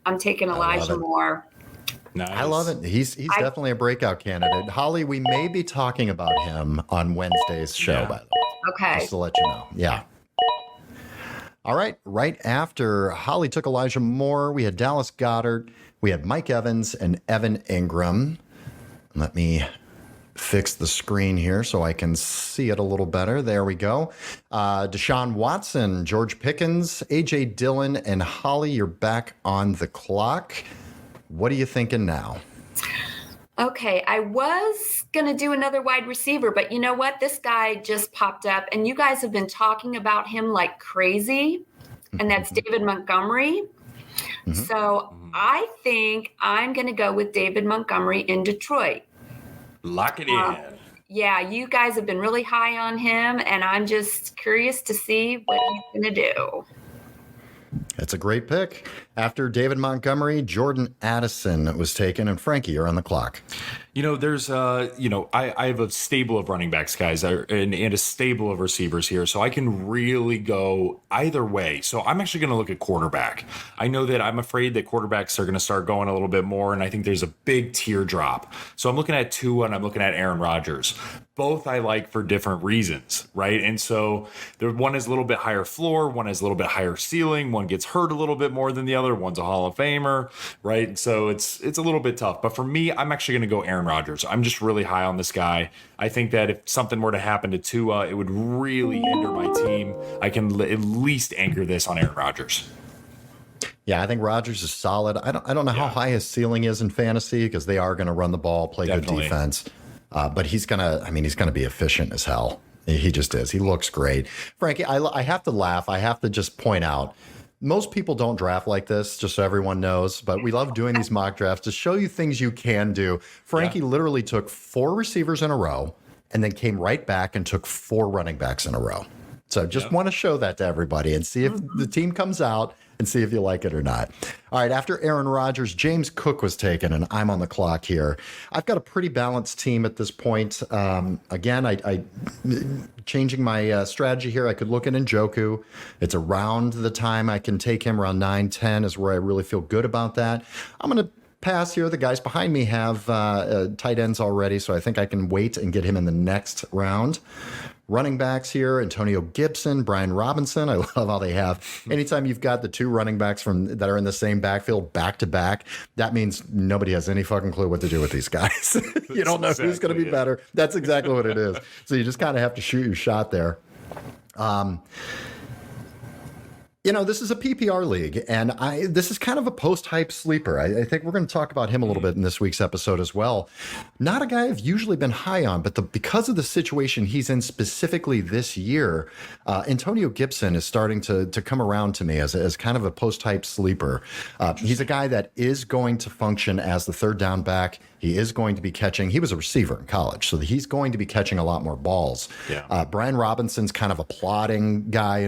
I'm taking Elijah Moore. Nice. I love it. He's definitely a breakout candidate. Holly, we may be talking about him on Wednesday's show, by the way. Okay. Just to let you know. Yeah. All right. Right after Holly took Elijah Moore, we had Dallas Goedert, we had Mike Evans and Evan Ingram. Let me fix the screen here so I can see it a little better. There we go. Deshaun Watson, George Pickens, A.J. Dillon, and Holly, you're back on the clock. What are you thinking now? Okay, I was going to do another wide receiver, but you know what? This guy just popped up, and you guys have been talking about him like crazy, and that's David Montgomery. So I think I'm going to go with David Montgomery in Detroit. Lock it in. Yeah, you guys have been really high on him, and I'm just curious to see what he's going to do. It's a great pick. After David Montgomery, Jordan Addison was taken, and Frankie, you're on the clock. There's, I have a stable of running backs, guys, and a stable of receivers here. So I can really go either way. So I'm actually going to look at quarterback. I know that I'm afraid that quarterbacks are going to start going a little bit more, and I think there's a big tier drop. So I'm looking at Tua and I'm looking at Aaron Rodgers. Both I like for different reasons, right? And so one is a little bit higher floor, one is a little bit higher ceiling, one gets hurt a little bit more than the other, one's a Hall of Famer, right? So it's a little bit tough. But for me, I'm actually going to go Aaron Rodgers. I'm just really high on this guy. I think that if something were to happen to Tua, it would really hinder my team. I can at least anchor this on Aaron Rodgers. Yeah, I think Rodgers is solid. I don't know how high his ceiling is in fantasy because they are going to run the ball, play good defense. But he's going to be efficient as hell. He just is. He looks great. Frankie, I have to laugh. I have to just point out, most people don't draft like this, just so everyone knows, but we love doing these mock drafts to show you things you can do. Frankie literally took 4 receivers in a row and then came right back and took 4 running backs in a row. So just want to show that to everybody and see if the team comes out and see if you like it or not. All right, after Aaron Rodgers, James Cook was taken, and I'm on the clock here. I've got a pretty balanced team at this point. Again, I changing my strategy here. I could look at Njoku. It's around the time I can take him. Around 9-10 is where I really feel good about that. I'm going to pass here. The guys behind me have tight ends already, so I think I can wait and get him in the next round. Running backs here, Antonio Gibson, Brian Robinson. I love how they have. Anytime you've got the 2 running backs that are in the same backfield back to back, that means nobody has any fucking clue what to do with these guys. You don't know who's going to be better. That's exactly what it is. So you just kind of have to shoot your shot there. This is a PPR league, and this is kind of a post-hype sleeper. I think we're going to talk about him a little bit in this week's episode as well. Not a guy I've usually been high on, but because of the situation he's in specifically this year, Antonio Gibson is starting to come around to me as kind of a post-hype sleeper. He's a guy that is going to function as the third down back. He is going to be catching. He was a receiver in college, so he's going to be catching a lot more balls. Yeah. Brian Robinson's kind of a plodding guy,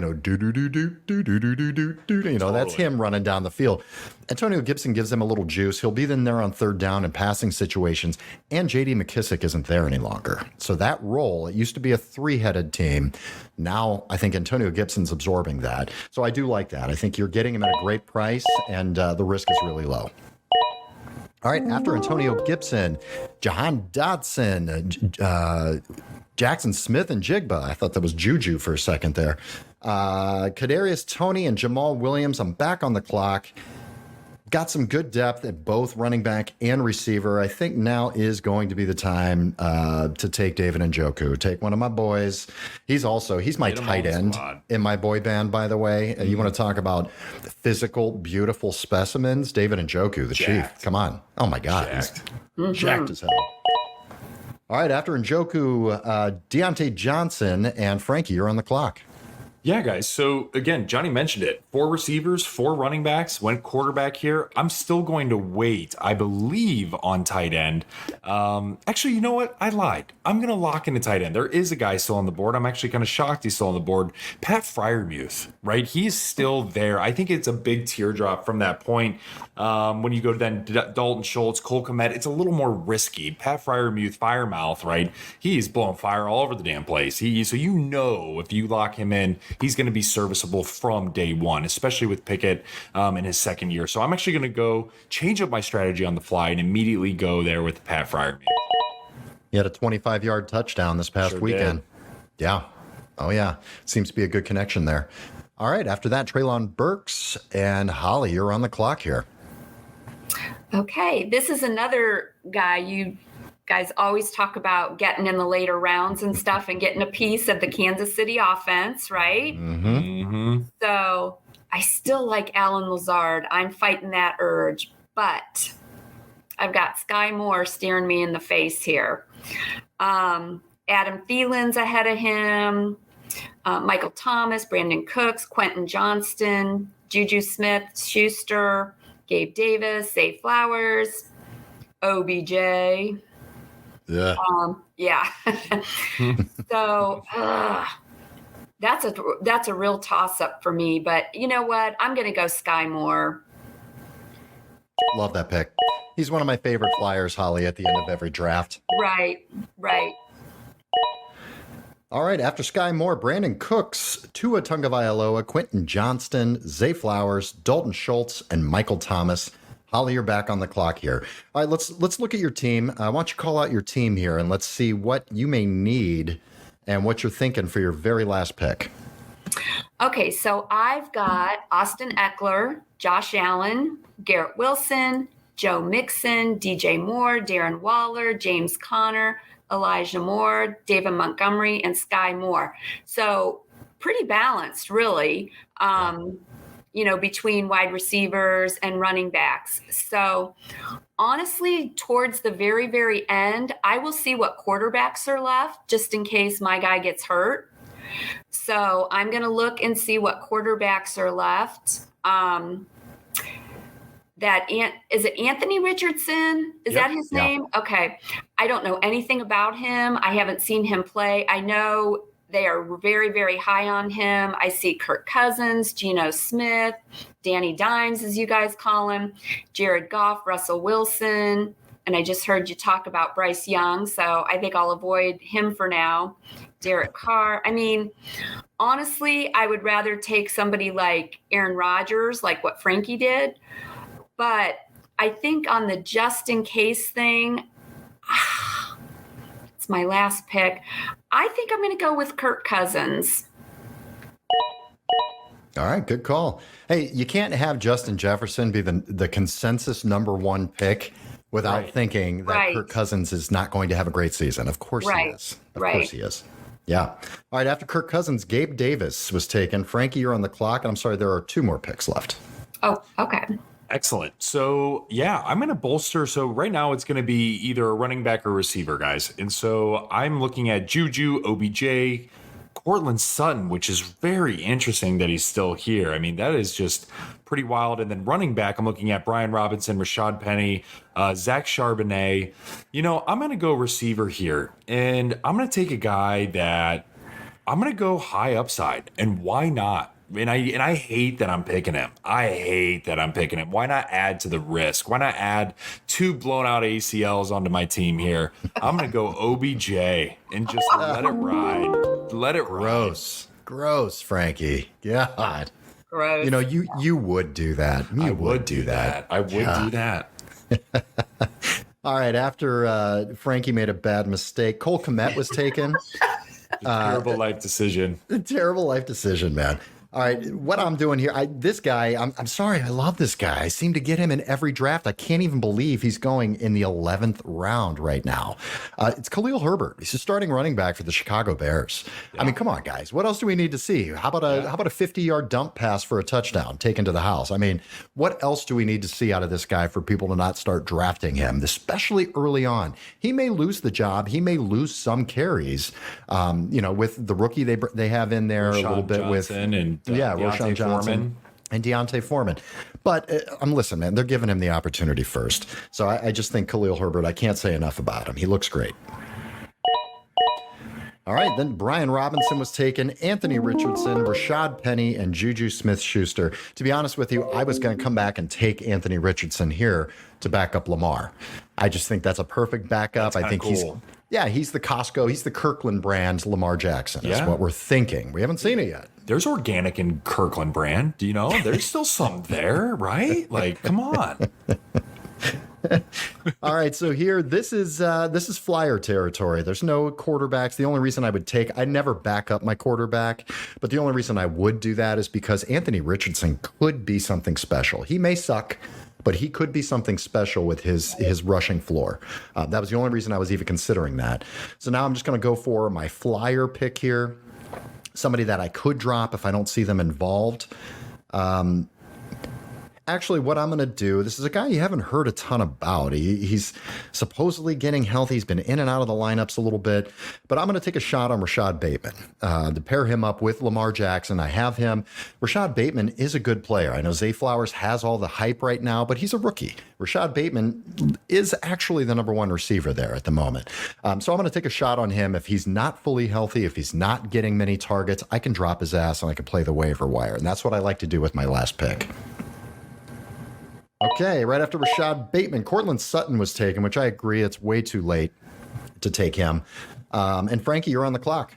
that's him running down the field. Antonio Gibson gives him a little juice. He'll be in there on third down in passing situations, and J.D. McKissick isn't there any longer. So that role, it used to be a 3-headed team. Now I think Antonio Gibson's absorbing that. So I do like that. I think you're getting him at a great price, and the risk is really low. All right, after Antonio Gibson, Jahan Dotson, Jackson Smith and Jigba. I thought that was Juju for a second there. Kadarius Toney and Jamal Williams. I'm back on the clock. Got some good depth at both running back and receiver. I think now is going to be the time to take David Njoku. Take one of my boys. He's my tight end in my boy band, by the way. You want to talk about physical, beautiful specimens? David Njoku, the Chief. Come on. Oh, my God. He's jacked as hell. All right, after Njoku, Deontay Johnson and Frankie, you're on the clock. Yeah, guys. So again, Johnny mentioned it. 4 receivers, 4 running backs, went quarterback here. I'm still going to wait, I believe, on tight end. Actually, you know what? I lied. I'm going to lock in the tight end. There is a guy still on the board. I'm actually kind of shocked he's still on the board. Pat Freiermuth, right? He's still there. I think it's a big teardrop from that point. When you go to then Dalton Schultz, Cole Kmet, it's a little more risky. Pat Freiermuth, Firemouth, right? He's blowing fire all over the damn place. So if you lock him in, he's going to be serviceable from day one, especially with Pickett in his second year. So I'm actually going to go change up my strategy on the fly and immediately go there with Pat Freiermuth. He had a 25-yard touchdown this past weekend. Did. Yeah. Oh, yeah. Seems to be a good connection there. All right. After that, Treylon Burks and Holly, you're on the clock here. Okay. This is another guy you guys always talk about getting in the later rounds and stuff and getting a piece of the Kansas City offense, right? Mm-hmm. So I still like Alan Lazard. I'm fighting that urge, but I've got Sky Moore staring me in the face here. Adam Thielen's ahead of him. Michael Thomas, Brandon Cooks, Quentin Johnston, Juju Smith-Schuster, Gabe Davis, Zay Flowers, OBJ. Yeah. So that's a real toss up for me. But you know what? I'm going to go Sky Moore. Love that pick. He's one of my favorite flyers, Holly, at the end of every draft. Right. All right. After Sky Moore, Brandon Cooks, Tua Tagovailoa, Quentin Johnston, Zay Flowers, Dalton Schultz, and Michael Thomas. Holly, you're back on the clock here. All right, let's look at your team. Why don't you call out your team here and let's see what you may need and what you're thinking for your very last pick. Okay, so I've got Austin Eckler, Josh Allen, Garrett Wilson, Joe Mixon, DJ Moore, Darren Waller, James Conner, Elijah Moore, David Montgomery, and Sky Moore. So pretty balanced, really. Between wide receivers and running backs. So honestly, towards the very, very end, I will see what quarterbacks are left just in case my guy gets hurt. So I'm going to look and see what quarterbacks are left. Is it Anthony Richardson? Is that his name? Okay. I don't know anything about him. I haven't seen him play. I know they are very, very high on him. I see Kirk Cousins, Geno Smith, Danny Dimes, as you guys call him, Jared Goff, Russell Wilson. And I just heard you talk about Bryce Young, so I think I'll avoid him for now. Derek Carr. I mean, honestly, I would rather take somebody like Aaron Rodgers, like what Frankie did. But I think on the just in case thing, it's my last pick. I think I'm going to go with Kirk Cousins. All right, good call. Hey, you can't have Justin Jefferson be the consensus number one pick without thinking that Kirk Cousins is not going to have a great season. Of course he is. Of course he is. Yeah. All right, after Kirk Cousins, Gabe Davis was taken. Frankie, you're on the clock. And I'm sorry, there are 2 more picks left. Oh, okay. Excellent. So, I'm going to bolster. So right now it's going to be either a running back or receiver, guys. And so I'm looking at Juju, OBJ, Cortland Sutton, which is very interesting that he's still here. I mean, that is just pretty wild. And then running back, I'm looking at Brian Robinson, Rashad Penny, Zach Charbonnet. I'm going to go receiver here. And I'm going to take a guy that I'm going to go high upside. And why not? And I hate that I'm picking him. Why not add to the risk? Why not add 2 blown out ACLs onto my team here? I'm going to go OBJ and just let it ride. Let it ride. Gross, Frankie. God. Gross. You would do that. I would do that. I would do that. All right. After Frankie made a bad mistake, Cole Kmet was taken. Terrible life decision. Terrible life decision, man. All right, what I'm doing here, this guy, I'm sorry, I love this guy. I seem to get him in every draft. I can't even believe he's going in the 11th round right now. It's Khalil Herbert. He's a starting running back for the Chicago Bears. Yeah. I mean, come on, guys. What else do we need to see? How about a 50-yard dump pass for a touchdown taken to the house? I mean, what else do we need to see out of this guy for people to not start drafting him, especially early on? He may lose the job. He may lose some carries, with the rookie they have in there Rashawn a little bit Johnson with Rashawn Johnson Foreman. And Deontay Foreman. But listen, man, they're giving him the opportunity first. So I just think Khalil Herbert, I can't say enough about him. He looks great. All right, then Brian Robinson was taken, Anthony Richardson, Rashad Penny, and Juju Smith-Schuster. To be honest with you, I was going to come back and take Anthony Richardson here to back up Lamar. I just think that's a perfect backup. I think cool. he's the Costco, he's the Kirkland brand Lamar Jackson is what we're thinking. We haven't seen it yet. There's organic in Kirkland brand. Do you know? There's still some there, right? Like, come on. All right, so here, this is flyer territory. There's no quarterbacks. The only reason I never back up my quarterback, but the only reason I would do that is because Anthony Richardson could be something special. He may suck, but he could be something special with his rushing floor. That was the only reason I was even considering that. So now I'm just going to go for my flyer pick here. Somebody that I could drop if I don't see them involved. Actually, what I'm going to do, this is a guy you haven't heard a ton about. He's supposedly getting healthy. He's been in and out of the lineups a little bit, but I'm going to take a shot on Rashad Bateman to pair him up with Lamar Jackson. I have him. Rashad Bateman is a good player. I know Zay Flowers has all the hype right now, but he's a rookie. Rashad Bateman is actually the number one receiver there at the moment. So I'm going to take a shot on him. If he's not fully healthy, if he's not getting many targets, I can drop his ass and I can play the waiver wire. And that's what I like to do with my last pick. Okay, right after Rashad Bateman, Cortland Sutton was taken, which I agree, it's way too late to take him. And Frankie, you're on the clock.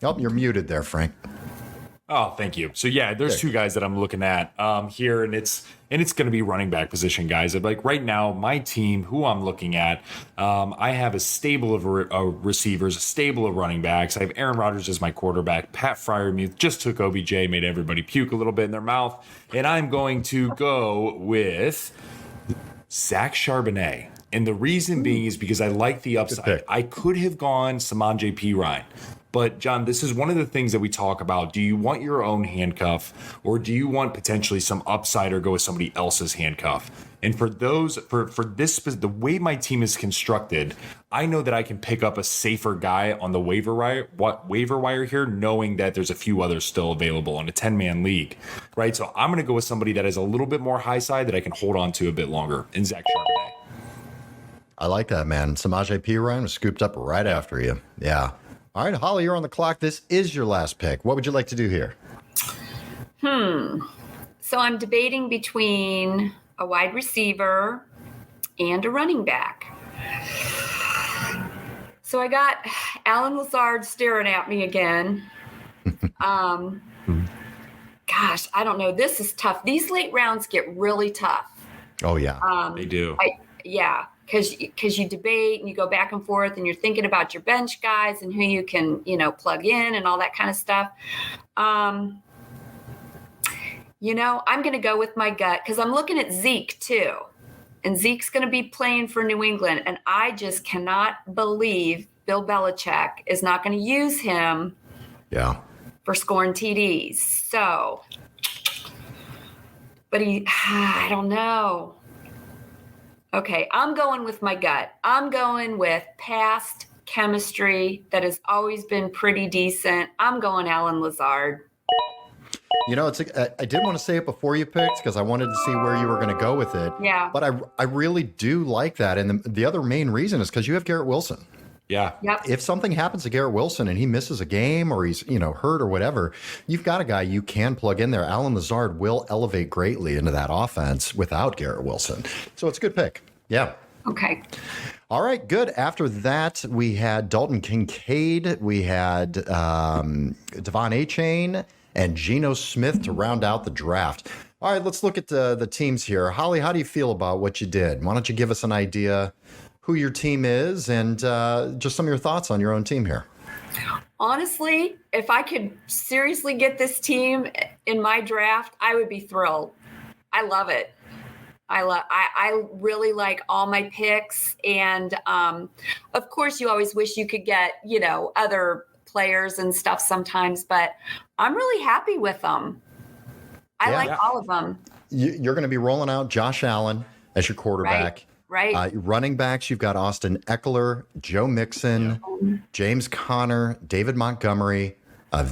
Oh, you're muted there, Frank. Oh, thank you. So yeah, there's two guys that I'm looking at here, and it's going to be running back position guys. Like right now, my team, who I'm looking at, I have a stable of receivers, a stable of running backs. I have Aaron Rodgers as my quarterback. Pat Freiermuth just took OBJ, made everybody puke a little bit in their mouth, and I'm going to go with Zach Charbonnet. And the reason being is because I like the upside. I could have gone Samaje Perine. But, John, this is one of the things that we talk about. Do you want your own handcuff, or do you want potentially some upside or go with somebody else's handcuff? And for this, the way my team is constructed, I know that I can pick up a safer guy on the waiver wire here, knowing that there's a few others still available in a 10-man league, right? So I'm going to go with somebody that is a little bit more high side that I can hold on to a bit longer in Zach Charbonnet. I like that, man. Samaje Perine was scooped up right after you. Yeah. All right, Holly, you're on the clock. This is your last pick. What would you like to do here? So I'm debating between a wide receiver and a running back. So I got Alan Lazard staring at me again. Gosh, I don't know. This is tough. These late rounds get really tough. Oh, yeah. They do. Because you debate and you go back and forth and you're thinking about your bench guys and who you can, plug in and all that kind of stuff. I'm going to go with my gut because I'm looking at Zeke too. And Zeke's going to be playing for New England. And I just cannot believe Bill Belichick is not going to use him for scoring TDs. So, but I don't know. Okay, I'm going with my gut. I'm going with past chemistry that has always been pretty decent. I'm going Alan Lazard. I did want to say it before you picked because I wanted to see where you were going to go with it. Yeah. But I really do like that. And the other main reason is because you have Garrett Wilson. Yeah. Yep. If something happens to Garrett Wilson and he misses a game or he's, hurt or whatever, you've got a guy you can plug in there. Alan Lazard will elevate greatly into that offense without Garrett Wilson. So it's a good pick. Yeah. Okay. All right, good. After that, we had Dalton Kincaid. We had Devon Achane and Geno Smith to round out the draft. All right, let's look at the teams here. Holly, how do you feel about what you did? Why don't you give us an idea who your team is and just some of your thoughts on your own team here? Honestly, if I could seriously get this team in my draft, I would be thrilled. I love it. I really like all my picks. And of course, you always wish you could get, other players and stuff sometimes, but I'm really happy with them. I like all of them. You're going to be rolling out Josh Allen as your quarterback. Right. Running backs, you've got Austin Eckler, Joe Mixon, James Conner, David Montgomery,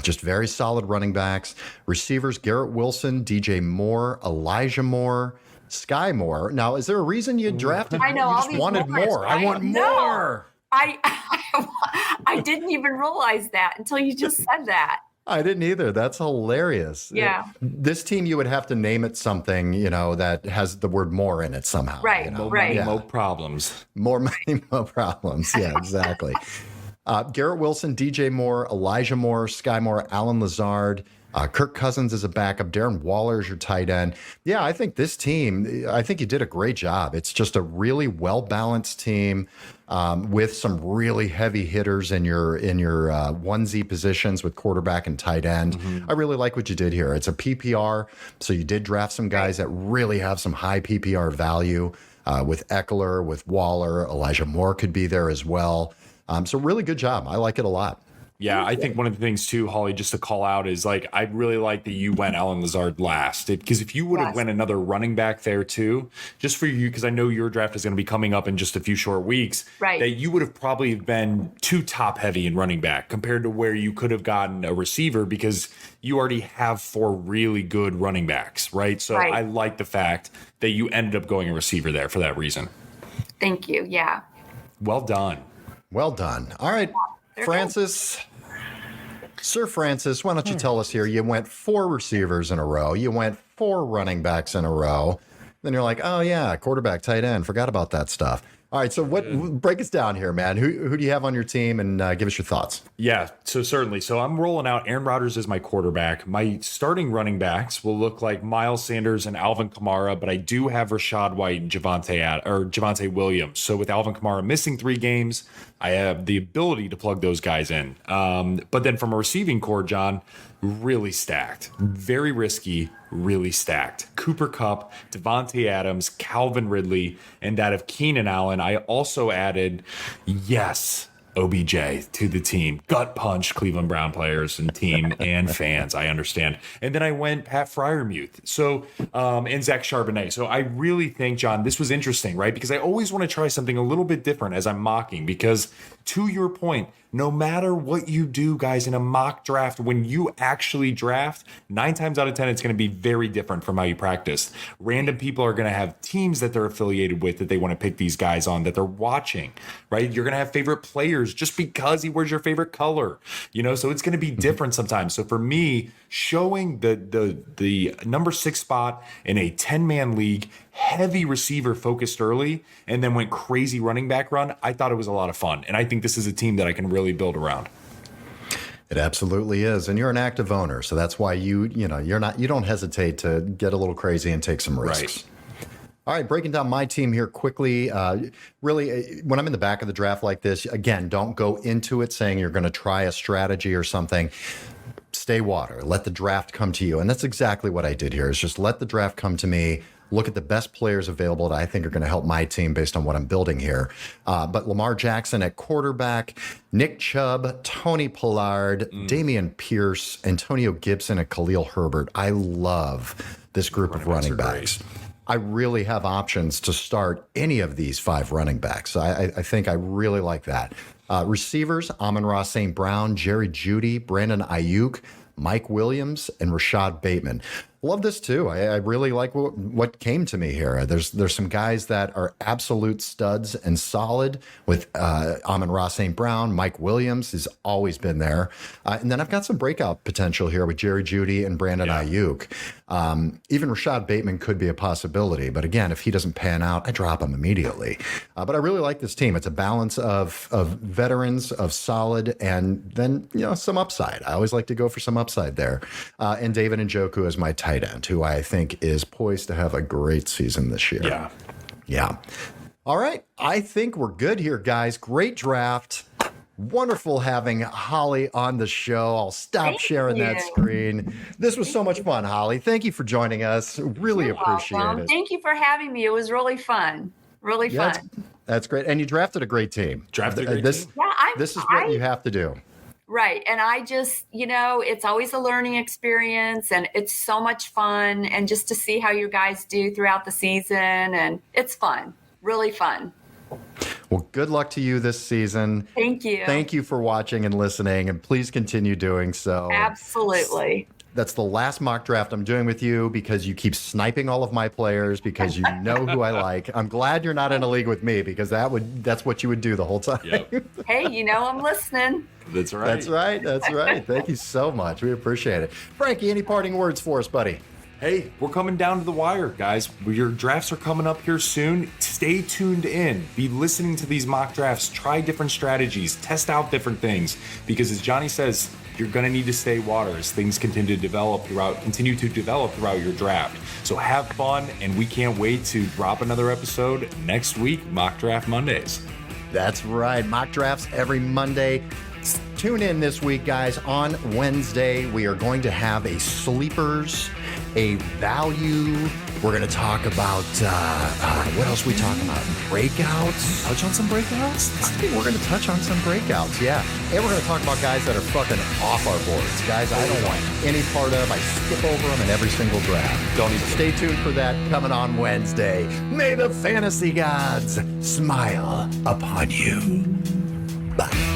just very solid running backs. Receivers, Garrett Wilson, DJ Moore, Elijah Moore, Sky Moore. Now, is there a reason you drafted? I know, you all just these wanted Moores, more. right? I want No. more. I didn't even realize that until you just said that. I didn't either. That's hilarious. Yeah. This team, you would have to name it something, that has the word more in it somehow. Right, right. No problems. More money, more problems. Yeah, exactly. Garrett Wilson, DJ Moore, Elijah Moore, Sky Moore, Alan Lazard, Kirk Cousins is a backup. Darren Waller is your tight end. Yeah, I think this team, I think you did a great job. It's just a really well-balanced team with some really heavy hitters in your onesie positions with quarterback and tight end. I really like what you did here. It's a PPR, so you did draft some guys that really have some high PPR value with Eckler, with Waller. Elijah Moore could be there as well. So really good job. I like it a lot. Yeah, I think one of the things too, Holly, just to call out is I really like that you went Alan Lazard last, because if you would have went another running back there too, just for you, because I know your draft is going to be coming up in just a few short weeks, that you would have probably been too top heavy in running back compared to where you could have gotten a receiver, because you already have 4 really good running backs, right? So I like the fact that you ended up going a receiver there for that reason. Thank you. Yeah. Well done. Well done. All right, Francis. Sir Francis, why don't you tell us here? You went 4 receivers in a row. You went 4 running backs in a row. Then you're like, oh, yeah, quarterback, tight end. Forgot about that stuff. All right, so break us down here, man. Who do you have on your team, and give us your thoughts? Yeah, so certainly. So I'm rolling out Aaron Rodgers as my quarterback. My starting running backs will look like Miles Sanders and Alvin Kamara, but I do have Rashad White and Javonte Williams. So with Alvin Kamara missing 3 games, I have the ability to plug those guys in. But then from a receiving core, John, really stacked. Very risky, really stacked. Cooper Kupp, Davonte Adams, Calvin Ridley, and that of Keenan Allen. I also added, OBJ to the team. Gut punch Cleveland Brown players and team and fans, I understand. And then I went Pat Freiermuth. So, and Zach Charbonnet. So I really think, John, this was interesting, right? Because I always want to try something a little bit different as I'm mocking, because to your point, no matter what you do, guys, in a mock draft, when you actually draft, 9 times out of 10, it's going to be very different from how you practice. Random people are going to have teams that they're affiliated with that they want to pick these guys on, that they're watching, right? You're going to have favorite players just because he wears your favorite color, so it's going to be different sometimes. So for me, showing the number 6 spot in a 10-man league, heavy receiver focused early, and then went crazy running back run, I thought it was a lot of fun. And I think this is a team that I can really build around. It absolutely is. And you're an active owner. So that's why you don't hesitate to get a little crazy and take some risks. Right. All right, breaking down my team here quickly. Really, when I'm in the back of the draft like this, again, don't go into it saying you're going to try a strategy or something. Stay water. Let the draft come to you. And that's exactly what I did here, is just let the draft come to me. Look at the best players available that I think are going to help my team based on what I'm building here. But Lamar Jackson at quarterback, Nick Chubb, Tony Pollard, Damian Pierce, Antonio Gibson, and Khalil Herbert. I love this group of running backs. I really have options to start any of these 5 running backs. I think I really like that. Receivers, Amon-Ra St. Brown, Jerry Jeudy, Brandon Ayuk, Mike Williams, and Rashad Bateman. Love this too. I really like what came to me here. There's some guys that are absolute studs and solid with Amon-Ra St. Brown. Mike Williams has always been there. And then I've got some breakout potential here with Jerry Jeudy and Brandon Ayuk. Even Rashad Bateman could be a possibility. But again, if he doesn't pan out, I drop him immediately. But I really like this team. It's a balance of veterans, of solid, and then some upside. I always like to go for some upside there. And David Njoku as my tight tight end, who I think is poised to have a great season this year. Yeah. Yeah. All right. I think we're good here, guys. Great draft. Wonderful having Holly on the show. I'll stop Thank sharing that you. screen. This was so much fun, Holly. Thank you for joining us. Really You're appreciate welcome. it. Thank you for having me. It was really fun. Really Yeah, fun. that's great. And you drafted a great team. Drafted a great this, team. Yeah, This is what you have to do. Right. And I just, it's always a learning experience and it's so much fun. And just to see how you guys do throughout the season. And it's fun, really fun. Well, good luck to you this season. Thank you. Thank you for watching and listening, and please continue doing so. Absolutely. That's the last mock draft I'm doing with you because you keep sniping all of my players because you know who I like. I'm glad you're not in a league with me because that's what you would do the whole time. Yep. Hey, I'm listening. That's right. That's right. That's right. Thank you so much. We appreciate it. Frankie, any parting words for us, buddy? Hey, we're coming down to the wire, guys. Your drafts are coming up here soon. Stay tuned in. Be listening to these mock drafts. Try different strategies. Test out different things. Because as Johnny says, you're going to need to stay water as things continue to develop throughout your draft. So have fun, and we can't wait to drop another episode next week, Mock Draft Mondays. That's right. Mock drafts every Monday. Tune in this week, guys. On Wednesday, we are going to have a sleepers, a value. We're going to talk about, what else are we talking about? Breakouts. Touch on some breakouts? I think we're going to touch on some breakouts, yeah. And we're going to talk about guys that are fucking off our boards. Guys I don't want any part of. I skip over them in every single draft. Don't even Stay tuned for that coming on Wednesday. May the fantasy gods smile upon you. Bye.